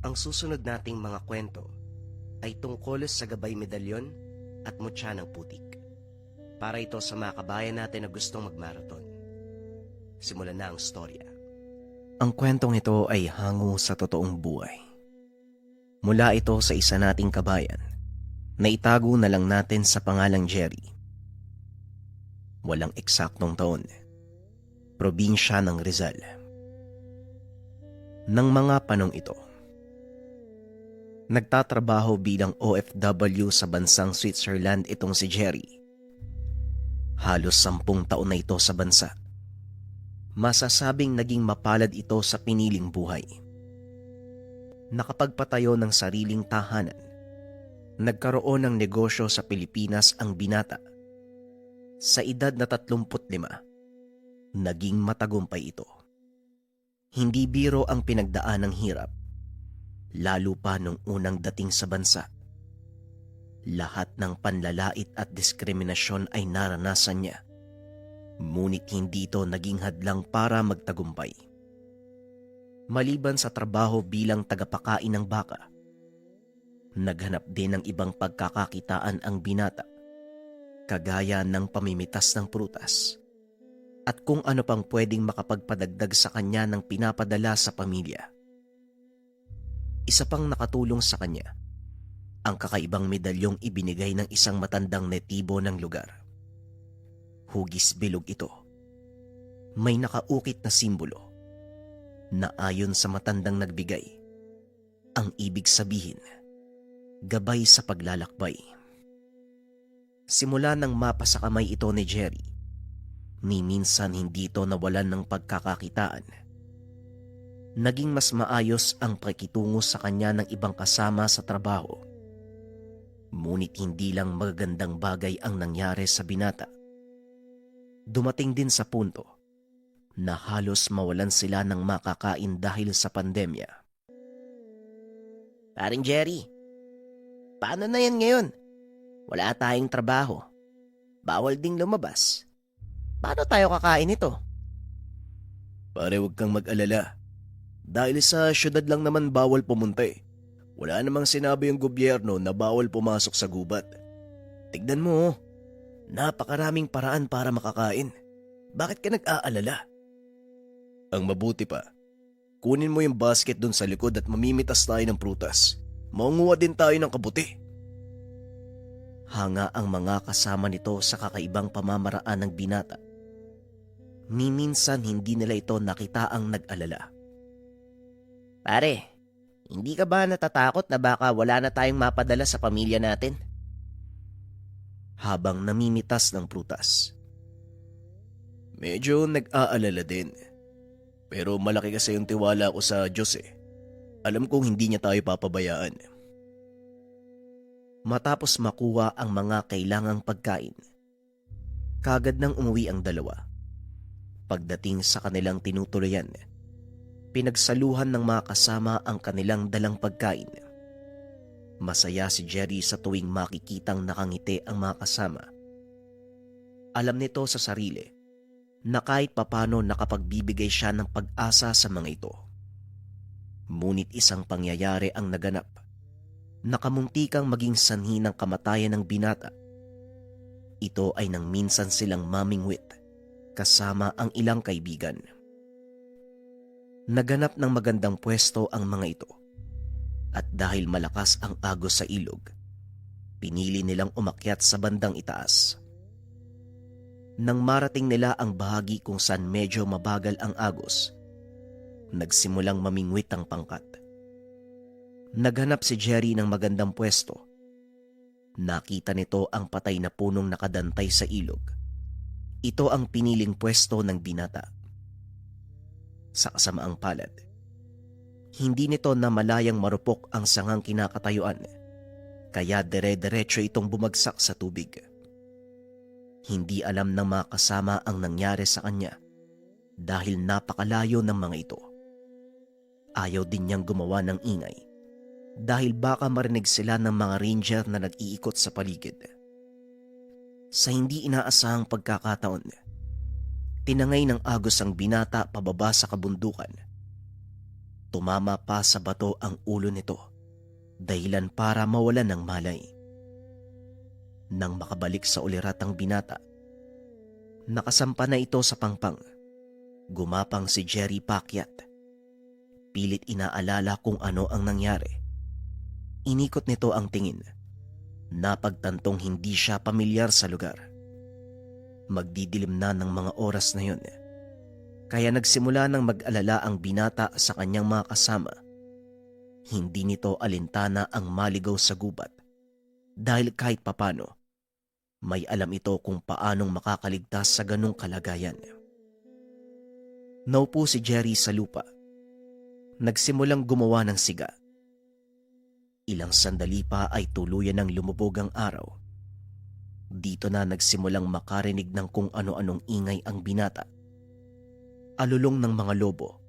Ang susunod nating mga kwento ay tungkol sa gabay medalyon at mutya ng putik. Para ito sa mga kabayan natin na gustong magmarathon. Simulan na ang storya. Ang kwentong ito ay hango sa totoong buhay. Mula ito sa isa nating kabayan na itago na lang natin sa pangalang Jerry. Walang eksaktong taon. Probinsya ng Rizal. Nang mga panong ito, nagtatrabaho bilang OFW sa bansang Switzerland itong si Jerry. Halos 10 taon na ito sa bansa. Masasabing naging mapalad ito sa piniling buhay. Nakapagpatayo ng sariling tahanan. Nagkaroon ng negosyo sa Pilipinas ang binata. Sa edad na 35, naging matagumpay ito. Hindi biro ang pinagdaan ng hirap, lalo pa nung unang dating sa bansa. Lahat ng panlalait at diskriminasyon ay naranasan niya. Ngunit hindi ito naging hadlang para magtagumpay. Maliban sa trabaho bilang tagapakain ng baka, naghanap din ng ibang pagkakakitaan ang binata, kagaya ng pamimitas ng prutas, at kung ano pang pwedeng makapagpadagdag sa kanya ng pinapadala sa pamilya. Isa pang nakatulong sa kanya, ang kakaibang medalyong ibinigay ng isang matandang netibo ng lugar. Hugis bilog ito. May nakaukit na simbolo na ayon sa matandang nagbigay, ang ibig sabihin, gabay sa paglalakbay. Simula nang mapasa kamay ito ni Jerry, ni minsan hindi ito nawalan ng pagkakakitaan. Naging mas maayos ang pakikitungo sa kanya ng ibang kasama sa trabaho. Ngunit hindi lang magagandang bagay ang nangyari sa binata. Dumating din sa punto na halos mawalan sila ng makakain dahil sa pandemya. Paring Jerry, paano na yan ngayon? Wala tayong trabaho. Bawal ding lumabas. Paano tayo kakain ito? Pare, huwag kang mag-alala. Dahil sa syudad lang naman bawal pumunta eh. Wala namang sinabi yung gobyerno na bawal pumasok sa gubat. Tignan mo, napakaraming paraan para makakain. Bakit ka nag-aalala? Ang mabuti pa, kunin mo yung basket dun sa likod at mamimitas tayo ng prutas. Maunguha din tayo ng kabuti. Hanga ang mga kasama nito sa kakaibang pamamaraan ng binata. Ni minsan hindi nila ito nakita ang nag-alala. Pare, hindi ka ba natatakot na baka wala na tayong mapadala sa pamilya natin? Habang namimitas ng prutas. Medyo nag-aalala din. Pero malaki kasi yung tiwala ko sa Diyos eh. Alam kong hindi niya tayo papabayaan. Matapos makuha ang mga kailangang pagkain, kagad nang umuwi ang dalawa. Pagdating sa kanilang tinutuluyan, pinagsaluhan ng mga kasama ang kanilang dalang pagkain. Masaya si Jerry sa tuwing makikitang nakangiti ang mga kasama. Alam nito sa sarili na kahit papano nakapagbibigay siya ng pag-asa sa mga ito. Ngunit isang pangyayari ang naganap. Nakamuntikang maging sanhi ng kamatayan ng binata. Ito ay nang minsan silang mamingwit kasama ang ilang kaibigan. Naganap ng magandang pwesto ang mga ito. At dahil malakas ang agos sa ilog, pinili nilang umakyat sa bandang itaas. Nang marating nila ang bahagi kung saan medyo mabagal ang agos, nagsimulang mamingwit ang pangkat. Naghanap si Jerry ng magandang pwesto. Nakita nito ang patay na punong nakadantay sa ilog. Ito ang piniling pwesto ng binata. Sa kasamaang palad, hindi nito na malayang marupok ang sangang kinakatayuan, kaya dire-diretso itong bumagsak sa tubig. Hindi alam ng mga kasama ang nangyari sa kanya dahil napakalayo ng mga ito. Ayaw din niyang gumawa ng ingay dahil baka marinig sila ng mga ranger na nag-iikot sa paligid. Sa hindi inaasahang pagkakataon, tinangay ng agos ang binata pababa sa kabundukan. Tumama pa sa bato ang ulo nito, dahilan para mawalan ng malay. Nang makabalik sa ulirat ang binata, nakasampa na ito sa pangpang. Gumapang si Jerry paakyat. Pilit inaalala kung ano ang nangyari. Inikot nito ang tingin. Napagtantong hindi siya pamilyar sa lugar. Magdidilim na ng mga oras na yun. Kaya nagsimula ng mag-alala ang binata sa kanyang mga kasama. Hindi nito alintana ang maligaw sa gubat. Dahil kahit papano, may alam ito kung paanong makakaligtas sa ganong kalagayan. Naupo si Jerry sa lupa. Nagsimulang gumawa ng siga. Ilang sandali pa ay tuluyan ng lumubog ang araw. Dito na nagsimulang makarinig ng kung ano-anong ingay ang binata. Alulong ng mga lobo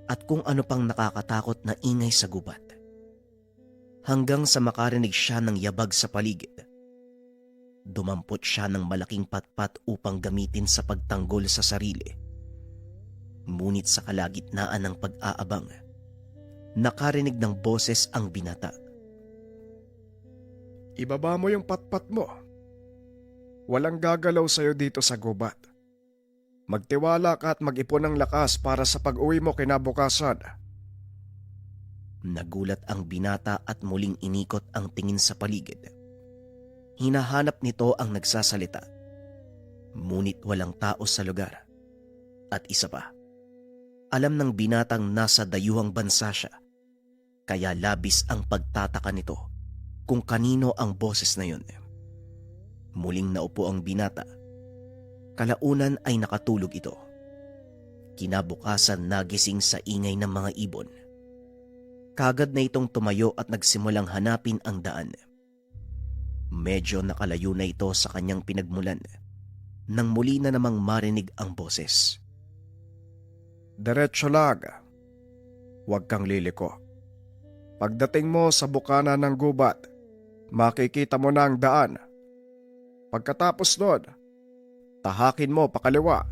at kung ano pang nakakatakot na ingay sa gubat. Hanggang sa makarinig siya ng yabag sa paligid. Dumampot siya ng malaking patpat upang gamitin sa pagtanggol sa sarili. Ngunit sa kalagitnaan ng pag-aabang, nakarinig ng boses ang binata. Ibaba mo yung patpat mo. Walang gagalaw sa'yo dito sa gubat. Magtiwala ka at mag-ipon ng lakas para sa pag-uwi mo kinabukasan. Nagulat ang binata at muling inikot ang tingin sa paligid. Hinahanap nito ang nagsasalita. Ngunit walang tao sa lugar. At isa pa, alam ng binatang nasa dayuhang bansa siya. Kaya labis ang pagtataka nito kung kanino ang boses na yun. Muling naupo ang binata. Kalaunan ay nakatulog ito. Kinabukasan nagising sa ingay ng mga ibon. Kagad na itong tumayo at nagsimulang hanapin ang daan. Medyo nakalayo na ito sa kanyang pinagmulan nang muli na namang marinig ang boses. Diretso lang. Huwag kang liliko. Pagdating mo sa bukana ng gubat, makikita mo na ang daan. Pagkatapos nun, tahakin mo pakaliwa.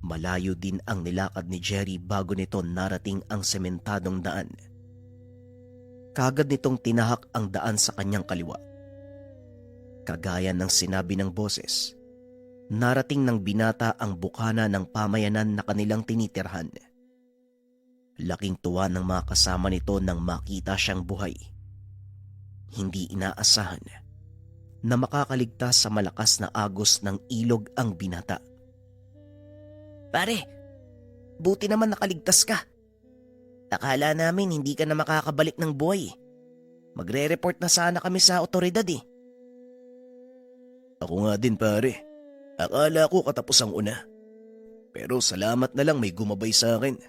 Malayo din ang nilakad ni Jerry bago nito narating ang sementadong daan. Kagad nitong tinahak ang daan sa kanyang kaliwa. Kagaya ng sinabi ng boses, narating ng binata ang bukana ng pamayanan na kanilang tinitirhan. Laking tuwa ng mga kasama nito nang makita siyang buhay. Hindi inaasahan na makakaligtas sa malakas na agos ng ilog ang binata. Pare, buti naman nakaligtas ka. Akala namin hindi ka na makakabalik ng buhay. Magre-report na sana kami sa otoridad eh. Ako nga din pare. Akala ko katapos ang una. Pero salamat na lang may gumabay sa akin.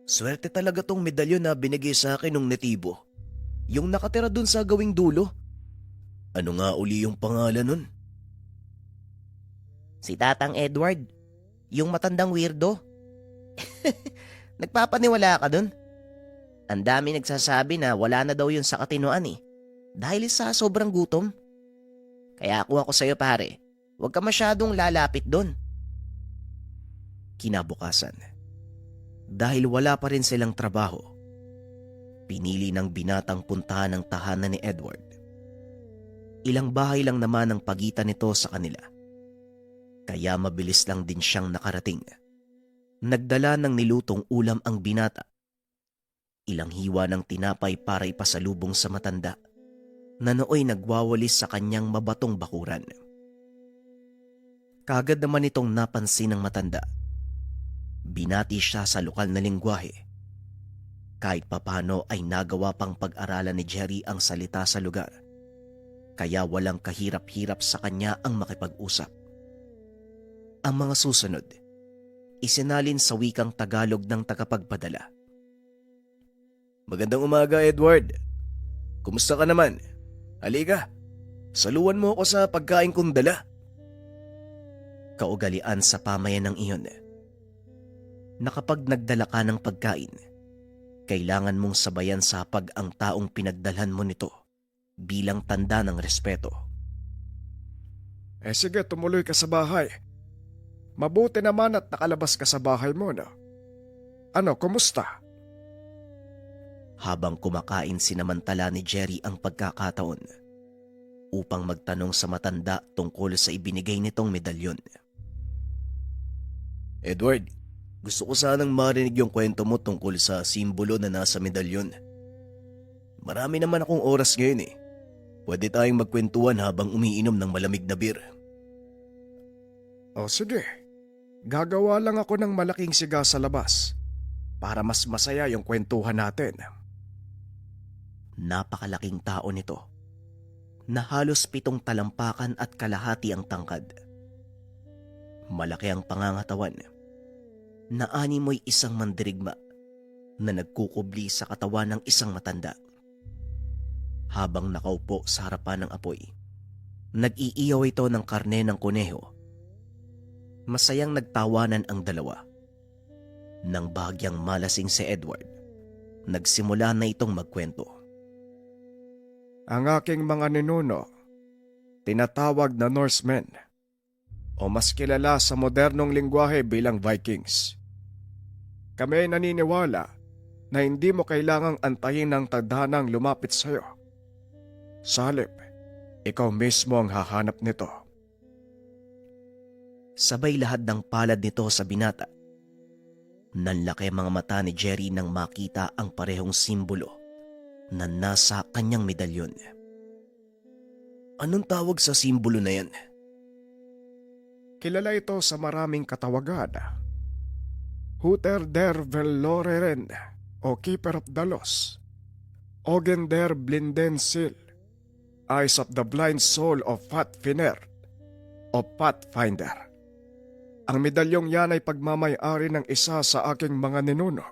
Swerte talaga tong medalyon na binigay sa akin ng netibo. Yung nakatira dun sa gawing dulo. Ano nga uli yung pangalan nun? Si Tatang Edward, yung matandang weirdo. Nagpapaniwala ka dun? Ang dami nagsasabi na wala na daw yun sa katinoan eh. Dahil sa sobrang gutom. Kaya ako sa'yo pare, huwag ka masyadong lalapit dun. Kinabukasan, dahil wala pa rin silang trabaho, pinili ng binatang puntahan ang tahanan ni Edward. Ilang bahay lang naman ang pagitan nito sa kanila. Kaya mabilis lang din siyang nakarating. Nagdala ng nilutong ulam ang binata. Ilang hiwa ng tinapay para ipasalubong sa matanda na nooy nagwawalis sa kanyang mabatong bakuran. Kagad naman itong napansin ng matanda. Binati siya sa lokal na lengguwahe. Kahit papano ay nagawa pang pag-aralan ni Jerry ang salita sa lugar. Kaya walang kahirap-hirap sa kanya ang makipag-usap. Ang mga susunod, isinalin sa wikang Tagalog ng tagapagpadala. Magandang umaga, Edward. Kumusta ka naman? Halika, saluwan mo ako sa pagkain kong dala. Kaugalian sa pamayanang iyon na kapag nagdala ka ng pagkain, Kailangan mong sabayan sapag ang taong pinagdalhan mo nito bilang tanda ng respeto. Sige, tumuloy ka sa bahay. Mabuti naman at nakalabas ka sa bahay mo, no? Ano, kumusta? Habang kumakain, sinamantala ni Jerry ang pagkakataon upang magtanong sa matanda tungkol sa ibinigay nitong medalyon. Edward, gusto ko sanang marinig yung kwento mo tungkol sa simbolo na nasa medalyon. Marami naman akong oras ngayon eh. Pwede tayong magkwentuhan habang umiinom ng malamig na beer. O sige, gagawa lang ako ng malaking siga sa labas para mas masaya yung kwentuhan natin. Napakalaking tao nito na halos 7 talampakan at kalahati ang tangkad. Malaki ang pangangatawan na animoy isang mandirigma na nagkukubli sa katawan ng isang matanda. Habang nakaupo sa harapan ng apoy, nag-iiyaw ito ng karne ng kuneho. Masayang nagtawanan ang dalawa. Nang bahagyang malasing si Edward, nagsimula na itong magkwento. Ang aking mga ninuno, tinatawag na Norsemen, o mas kilala sa modernong lingwahe bilang Vikings. Kami ay naniniwala na hindi mo kailangang antayin ng tadhanang lumapit sa iyo. Sa halip, ikaw mismo ang hahanap nito. Sabay lahat ng palad nito sa binata. Nanlaki ang mga mata ni Jerry nang makita ang parehong simbolo na nasa kanyang medalyon. Anong tawag sa simbolo na yan? Kilala ito sa maraming katawagan. Huter der Veloreren o Keeper of the Lost. Ogen der Blinden Sil. Eyes of the Blind Soul of Fatfiner o Pathfinder. Ang medalyong yan ay pagmamay-ari ng isa sa aking mga ninuno.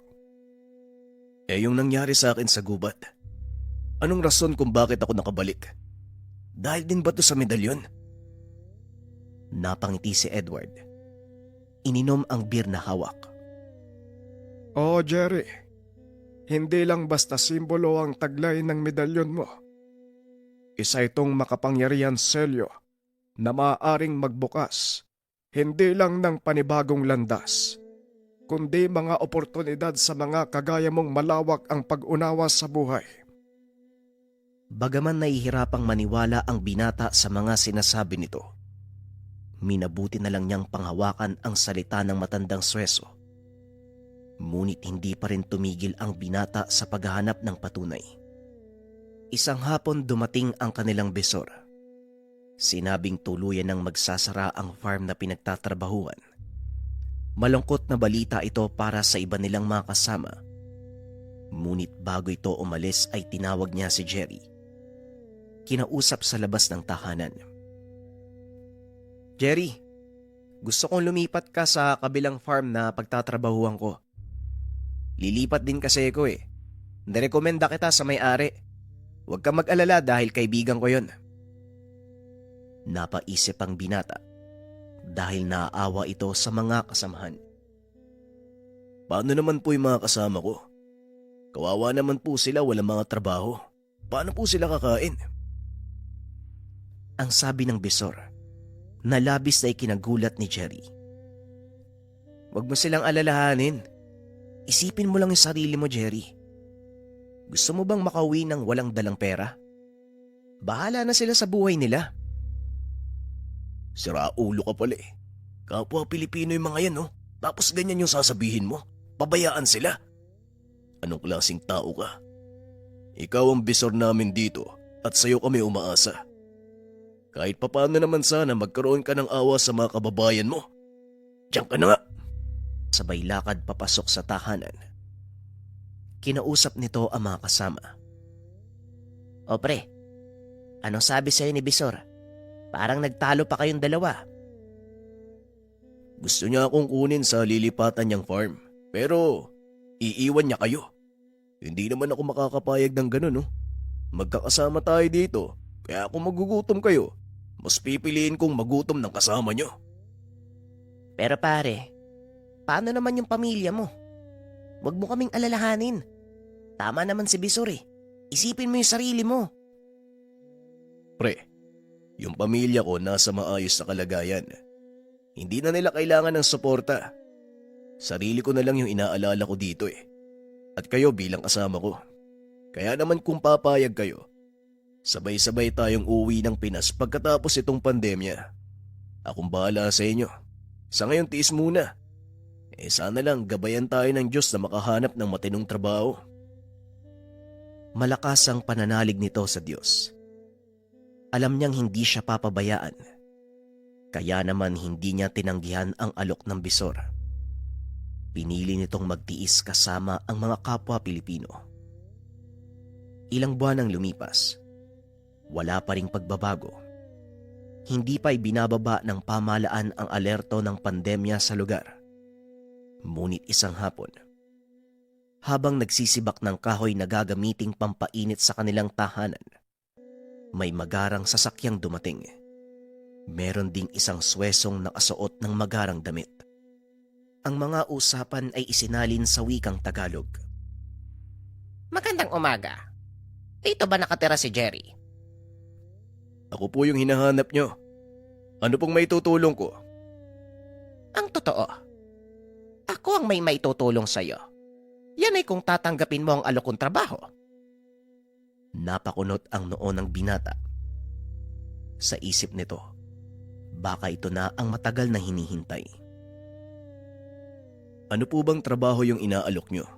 Yung nangyari sa akin sa gubat. Anong rason kung bakit ako nakabalik? Dahil din ba to sa medalyon? Napangiti si Edward. Ininom ang beer na hawak. Oo, Jerry. Hindi lang basta simbolo ang taglay ng medalyon mo. Isa itong makapangyarihan selyo na maaaring magbukas hindi lang ng panibagong landas, kundi mga oportunidad sa mga kagaya mong malawak ang pag-unawa sa buhay. Bagaman nahihirapang maniwala ang binata sa mga sinasabi nito, minabuti na lang niyang panghawakan ang salita ng matandang Sueso. Ngunit hindi pa rin tumigil ang binata sa paghahanap ng patunay. Isang hapon dumating ang kanilang besor. Sinabing tuluyan ng magsasara ang farm na pinagtatrabahuan. Malungkot na balita ito para sa iba nilang mga kasama. Ngunit bago ito umalis ay tinawag niya si Jerry. Kinausap sa labas ng tahanan. Jerry, gusto kong lumipat ka sa kabilang farm na pagtatrabahuan ko. Lilipat din kasi ako eh. Nirekomenda kita sa may-ari. Huwag kang mag-alala dahil kaibigan ko yon. Napaisip ang binata dahil naaawa ito sa mga kasamahan. Paano naman po yung mga kasama ko? Kawawa naman po sila, walang mga trabaho. Paano po sila kakain? Ang sabi ng besor na labis na ikinagulat ni Jerry. Huwag mo silang alalahanin. Isipin mo lang yung sarili mo, Jerry. Gusto mo bang makauwi ng walang dalang pera? Bahala na sila sa buhay nila. Siraulo ka pala eh. Kapwa Pilipino yung mga yan, no? Tapos ganyan yung sasabihin mo. Pabayaan sila. Anong klaseng tao ka? Ikaw ang bisor namin dito at sa'yo kami umaasa. Kahit papaano naman sana magkaroon ka ng awa sa mga kababayan mo. Diyan ka na nga. Sabay lakad papasok sa tahanan. Kinausap nito ang mga kasama. O pre, anong sabi sa'yo ni Bisor? Parang nagtalo pa kayong dalawa. Gusto niya akong kunin sa lilipatan niyang farm. Pero iiwan niya kayo. Hindi naman ako makakapayag ng ganun, no? Magkakasama tayo dito. Kaya kung magugutom kayo, mas pipiliin kong magutom ng kasama niyo. Pero pare, paano naman yung pamilya mo? Huwag mo kaming alalahanin. Tama naman si Bisor eh. Isipin mo yung sarili mo. Pre, yung pamilya ko nasa maayos na kalagayan. Hindi na nila kailangan ng suporta. Sarili ko na lang yung inaalala ko dito eh. At kayo bilang kasama ko. Kaya naman kung papayag kayo, sabay-sabay tayong uwi ng Pinas pagkatapos itong pandemya. Akong bahala sa inyo. Sa ngayon tiis muna. Sana lang gabayan tayo ng Diyos na makahanap ng matinong trabaho. Malakas ang pananalig nito sa Diyos. Alam niyang hindi siya papabayaan. Kaya naman hindi niya tinanggihan ang alok ng Bisor. Pinili nitong magtiis kasama ang mga kapwa Pilipino. Ilang buwan ang lumipas. Wala pa ring pagbabago. Hindi pa ibinababa ng pamahalaan ang alerto ng pandemya sa lugar. Ngunit isang hapon, habang nagsisibak ng kahoy na gagamiting pampainit sa kanilang tahanan, may magarang sasakyang dumating. Meron ding isang swesong nakasuot ng magarang damit. Ang mga usapan ay isinalin sa wikang Tagalog. Magandang umaga. Dito ba nakatira si Jerry? Ako po yung hinahanap nyo. Ano pong may tutulong ko? Ang totoo, ako ang may maitutulong sa'yo. Yan ay kung tatanggapin mo ang alok kong trabaho. Napakunot ang noo ng binata. Sa isip nito, baka ito na ang matagal na hinihintay. Ano po bang trabaho yung inaalok nyo?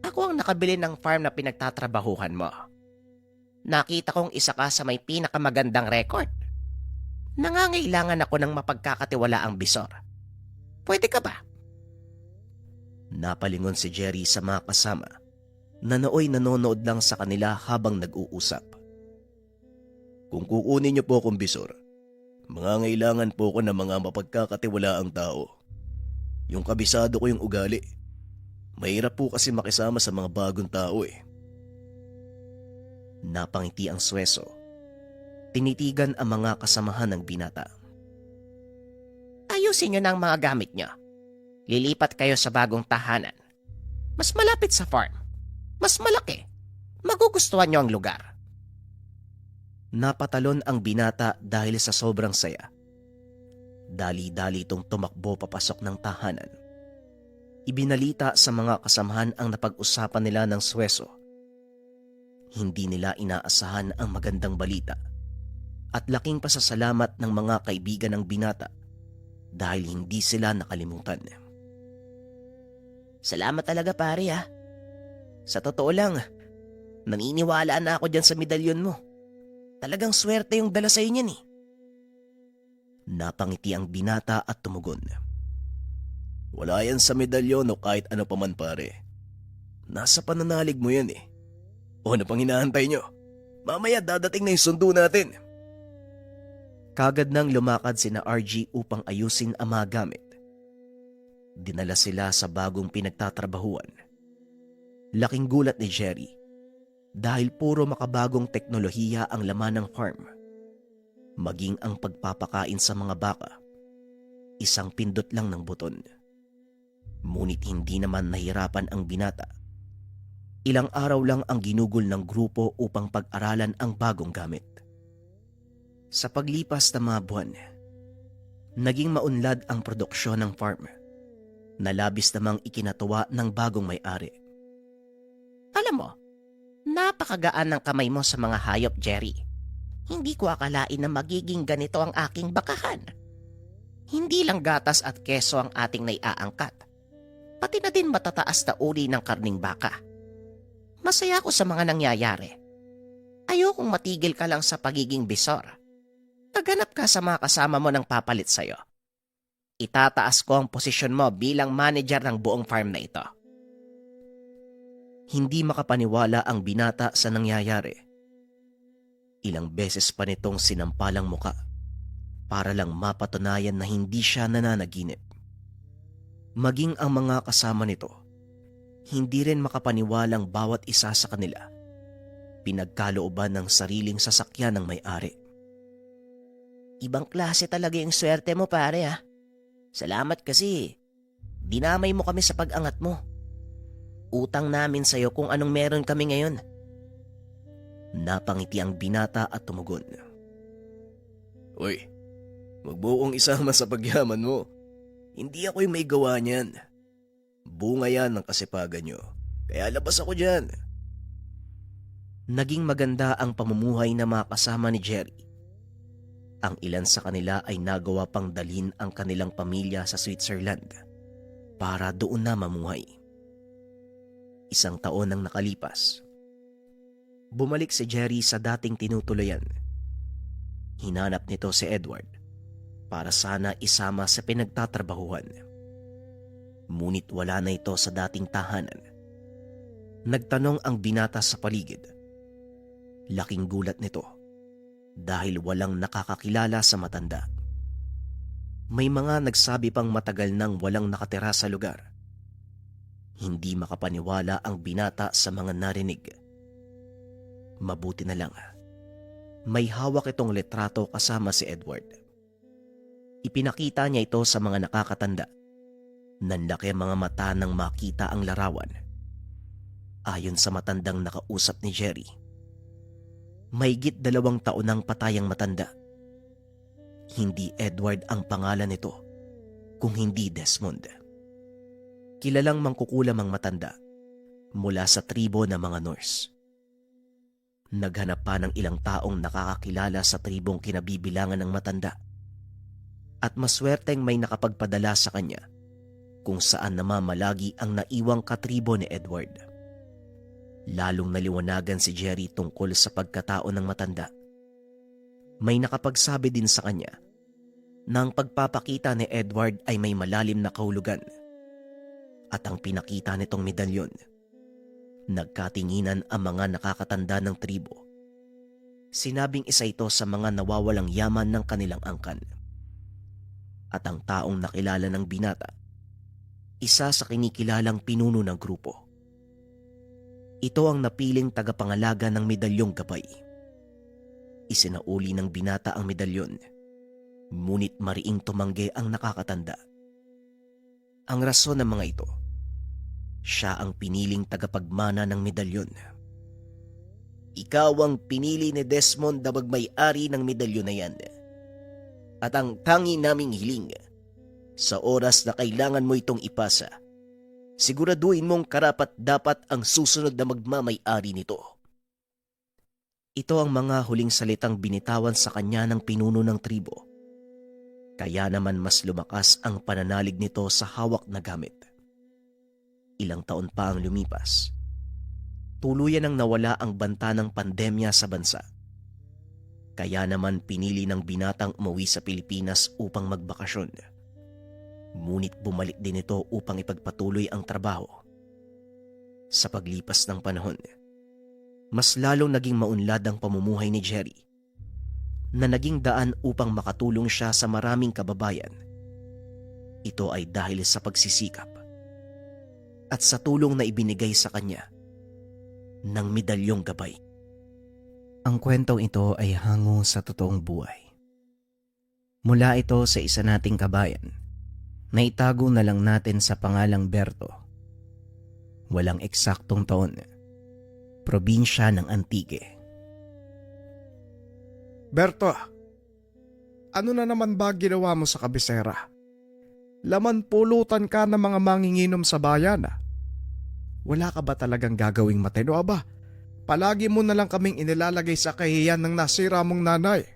Ako ang nakabili ng farm na pinagtatrabahuhan mo. Nakita kong isa ka sa may pinakamagandang record. Nangangailangan ako ng mapagkakatiwalaang Bisor. Pwede ka ba? Napalingon si Jerry sa mga kasama na nooy nanonood lang sa kanila habang nag-uusap. Kung kukunin niyo po akong Bisor, mangangailangan po ko ng mga mapagkakatiwalaang tao. Yung kabisado ko yung ugali. Mahirap po kasi makisama sa mga bagong tao eh. Napangiti ang sweso. Tinitigan ang mga kasamahan ng binata. Ayusin nyo na ang mga gamit nyo. Lilipat kayo sa bagong tahanan. Mas malapit sa farm. Mas malaki. Magugustuhan nyo ang lugar. Napatalon ang binata dahil sa sobrang saya. Dali-dali itong tumakbo papasok ng tahanan. Ibinalita sa mga kasamahan ang napag-usapan nila ng sweso. Hindi nila inaasahan ang magandang balita at laking pasasalamat ng mga kaibigan ng binata dahil hindi sila nakalimutan. Salamat talaga pare ah. Sa totoo lang, naniniwala na ako dyan sa medalyon mo. Talagang swerte yung dala sa'yo niyan eh. Napangiti ang binata at tumugon. Wala yan sa medalyon o kahit ano pa man pare. Nasa pananalig mo yan eh. O ano pang hinahantay nyo? Mamaya dadating na yung sundo natin. Kagad nang lumakad sina RG upang ayusin ang mga gamit. Dinala sila sa bagong pinagtatrabahuan. Laking gulat ni Jerry dahil puro makabagong teknolohiya ang laman ng farm. Maging ang pagpapakain sa mga baka, isang pindot lang ng buton. Ngunit hindi naman nahirapan ang binata. Ilang araw lang ang ginugol ng grupo upang pag-aralan ang bagong gamit. Sa paglipas ng mga buwan, naging maunlad ang produksyon ng farm. Nalabis namang ikinatuwa ng bagong may-ari. Alam mo, napakagaan ng kamay mo sa mga hayop, Jerry. Hindi ko akalain na magiging ganito ang aking bakahan. Hindi lang gatas at keso ang ating naiaangkat. Pati na din matataas na uri ng karning baka. Masaya ako sa mga nangyayari. Ayokong matigil ka lang sa pagiging Bisor. Maghanap ka sa mga kasama mo ng papalit sa'yo. Itataas ko ang posisyon mo bilang manager ng buong farm na ito. Hindi makapaniwala ang binata sa nangyayari. Ilang beses pa nitong sinampalang muka para lang mapatunayan na hindi siya nananaginip. Maging ang mga kasama nito, hindi rin makapaniwalang bawat isa sa kanila pinagkalooban ng sariling sasakyan ng may-ari. Ibang klase talaga yung swerte mo pare ah. Salamat kasi dinamay mo kami sa pag-angat mo. utang namin sa'yo kung anong meron kami ngayon. Napangiti ang binata at tumugon. Uy, wag mo kong isama sa pagyaman mo. Hindi ako yung may gawa niyan. Bunga yan ng kasipagan nyo. Kaya labas ako dyan. Naging maganda ang pamumuhay na mga kasama ni Jerry. Ang ilan sa kanila ay nagawa pang dalhin ang kanilang pamilya sa Switzerland para doon na mamuhay. 1 taon ang nakalipas. Bumalik si Jerry sa dating tinutuluyan. Hinanap nito si Edward para sana isama sa pinagtatrabahuhan. Ngunit wala na ito sa dating tahanan. Nagtanong ang binata sa paligid. Laking gulat nito dahil walang nakakakilala sa matanda. May mga nagsabi pang matagal nang walang nakatira sa lugar. Hindi makapaniwala ang binata sa mga narinig. Mabuti na lang. May hawak itong litrato kasama si Edward. Ipinakita niya ito sa mga nakakatanda. Nanlaki ang mga mata nang makita ang larawan. Ayon sa matandang nakausap ni Jerry, mahigit 2 taon nang patay ang matanda. Hindi Edward ang pangalan nito, kung hindi Desmond. Kilalang mangkukulam ang matanda mula sa tribo ng mga Norse. Naghanap pa ng ilang taong nakakakilala sa tribong kinabibilangan ng matanda. At maswerteng may nakapagpadala sa kanya kung saan namamalagi ang naiwang katribo ni Edward. Lalong naliwanagan si Jerry tungkol sa pagkatao ng matanda. May nakapagsabi din sa kanya na ang pagpapakita ni Edward ay may malalim na kahulugan. At ang pinakita nitong medalyon, nagkatinginan ang mga nakakatanda ng tribo. Sinabing isa ito sa mga nawawalang yaman ng kanilang angkan. At ang taong nakilala ng binata, isa sa kinikilalang pinuno ng grupo. Ito ang napiling tagapangalaga ng medalyong gabay. Isinauli ng binata ang medalyon, ngunit mariing tumanggi ang nakakatanda. Ang rason ng mga ito, siya ang piniling tagapagmana ng medalyon. Ikaw ang pinili ni Desmond na magmay-ari ng medalyon na yan. At ang tangi naming hiling, sa oras na kailangan mo itong ipasa, siguraduhin mong karapat-dapat ang susunod na magmamay-ari nito. Ito ang mga huling salitang binitawan sa kanya ng pinuno ng tribo. Kaya naman mas lumakas ang pananalig nito sa hawak na gamit. Ilang taon pa ang lumipas. Tuluyan ang nawala ang banta ng pandemya sa bansa. Kaya naman pinili ng binatang umuwi sa Pilipinas upang magbakasyon. Ngunit bumalik din ito upang ipagpatuloy ang trabaho. Sa paglipas ng panahon, mas lalong naging maunlad ang pamumuhay ni Jerry, na naging daan upang makatulong siya sa maraming kababayan. Ito ay dahil sa pagsisikap at sa tulong na ibinigay sa kanya ng medalyong gabay. Ang kwentong ito ay hango sa totoong buhay. Mula ito sa isa nating kabayan na itago na lang natin sa pangalang Berto. Walang eksaktong taon. Probinsya ng Antique. Berto, ano na naman ba ginawa mo sa kabisera? Laman pulutan ka ng mga manginginom sa bayan. Wala ka ba talagang gagawing matino, aba? Palagi mo na lang kaming inilalagay sa kahiyan ng nasira mong nanay.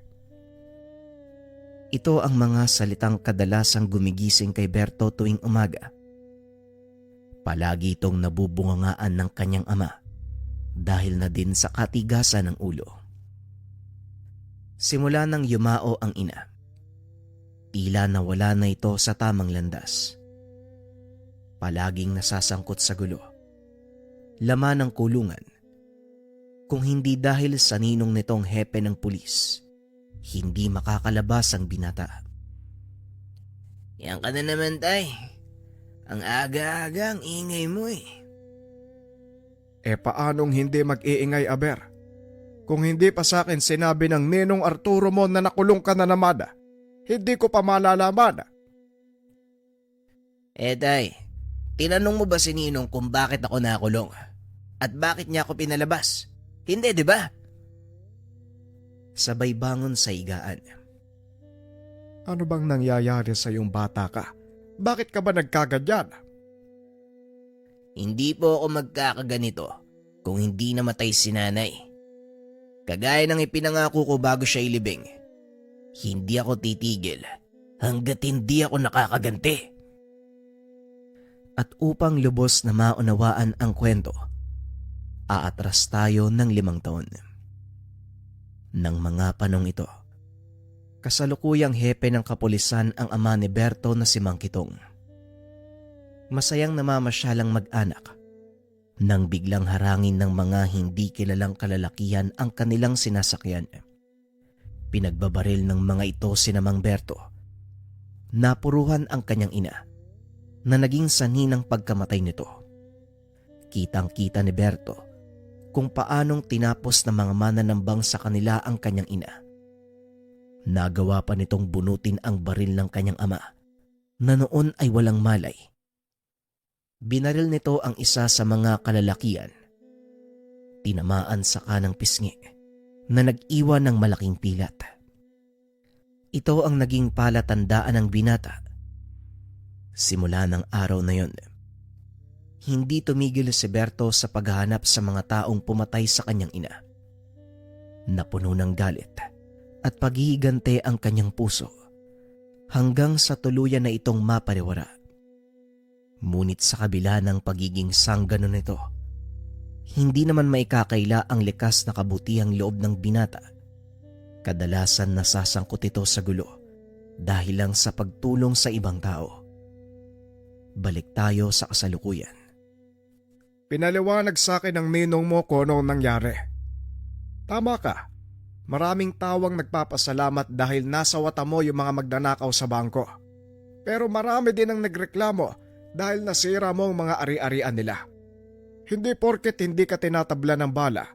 Ito ang mga salitang kadalasang gumigising kay Berto tuwing umaga. Palagi itong nabubungangaan ng kanyang ama dahil na din sa katigasan ng ulo. Simula nang yumao ang ina, tila nawala na ito sa tamang landas. Palaging nasasangkot sa gulo, laman ng kulungan. Kung hindi dahil sa ninong nitong hepe ng pulis, hindi makakalabas ang binata. Yan ka na naman, tay. Ang aga-aga ang ingay mo eh. Paanong hindi mag-iingay, Aber? Kung hindi pa sa akin sinabi ng ninong Arturo mo na nakulong ka na naman, hindi ko pa malalaman. Tay, Tinanong mo ba si Ninong kung bakit ako nakulong? At bakit niya ako pinalabas? Hindi, di ba? Sabay bangon sa higaan. Ano bang nangyayari sa iyong bata ka? Bakit ka ba nagkaganyan? Hindi po ako magkakaganito kung hindi namatay si nanay. Kagaya ng ipinangako ko bago siya ilibing, hindi ako titigil hanggat hindi ako nakakaganti. At upang lubos na maunawaan ang kwento, aatras tayo ng 5 taon. Nang mga panong ito, kasalukuyang hepe ng kapulisan ang ama ni Berto na si Mang Kitong. Masayang namamasyalang mag-anak nang biglang harangin ng mga hindi kilalang kalalakihan ang kanilang sinasakyan. Pinagbabaril ng mga ito si Mang Berto. Napuruhan ang kanyang ina na naging sanhi ng pagkamatay nito. Kitang-kita ni Berto kung paanong tinapos ng mga mananambang sa kanila ang kanyang ina. Nagawa pa nitong bunutin ang baril ng kanyang ama na noon ay walang malay. Binaril nito ang isa sa mga kalalakian. Tinamaan sa kanang pisngi na nag-iwan ng malaking pilat. Ito ang naging palatandaan ng binata. Simula ng araw na yon, hindi tumigil si Berto sa paghahanap sa mga taong pumatay sa kanyang ina. Napuno ng galit at paghihigante ang kanyang puso hanggang sa tuluyan na itong mapariwara. Ngunit sa kabila ng pagiging sanggano nito, hindi naman maikakaila ang likas na kabutihang loob ng binata. Kadalasan nasasangkot ito sa gulo dahil lang sa pagtulong sa ibang tao. Balik tayo sa kasalukuyan. Pinaliwanag sa akin ng ninong mo kung anong nangyari. Tama ka. Maraming tawang nagpapasalamat dahil nasawata mo yung mga magnanakaw sa bangko. Pero marami din ang nagreklamo dahil nasira mo ang mga ari-arian nila. Hindi porket hindi ka tinatabla ng bala,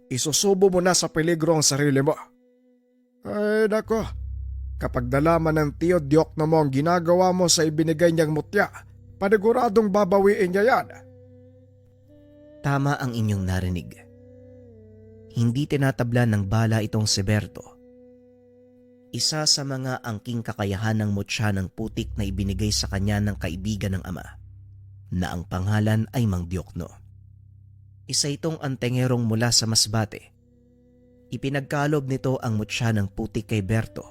isusubo mo na sa peligro ang sarili mo. Ay nako, kapag nalaman ng tiyo Diokno mo ang ginagawa mo sa ibinigay niyang mutya, paniguradong babawiin niya yan. Tama ang inyong narinig. Hindi tinatabla ng bala itong si Berto. Isa sa mga angking kakayahan ng mutya ng putik na ibinigay sa kanya ng kaibigan ng ama, na ang pangalan ay Mang Diokno. Isa itong antengerong mula sa Masbate. Ipinagkalob nito ang mutya ng putik kay Berto.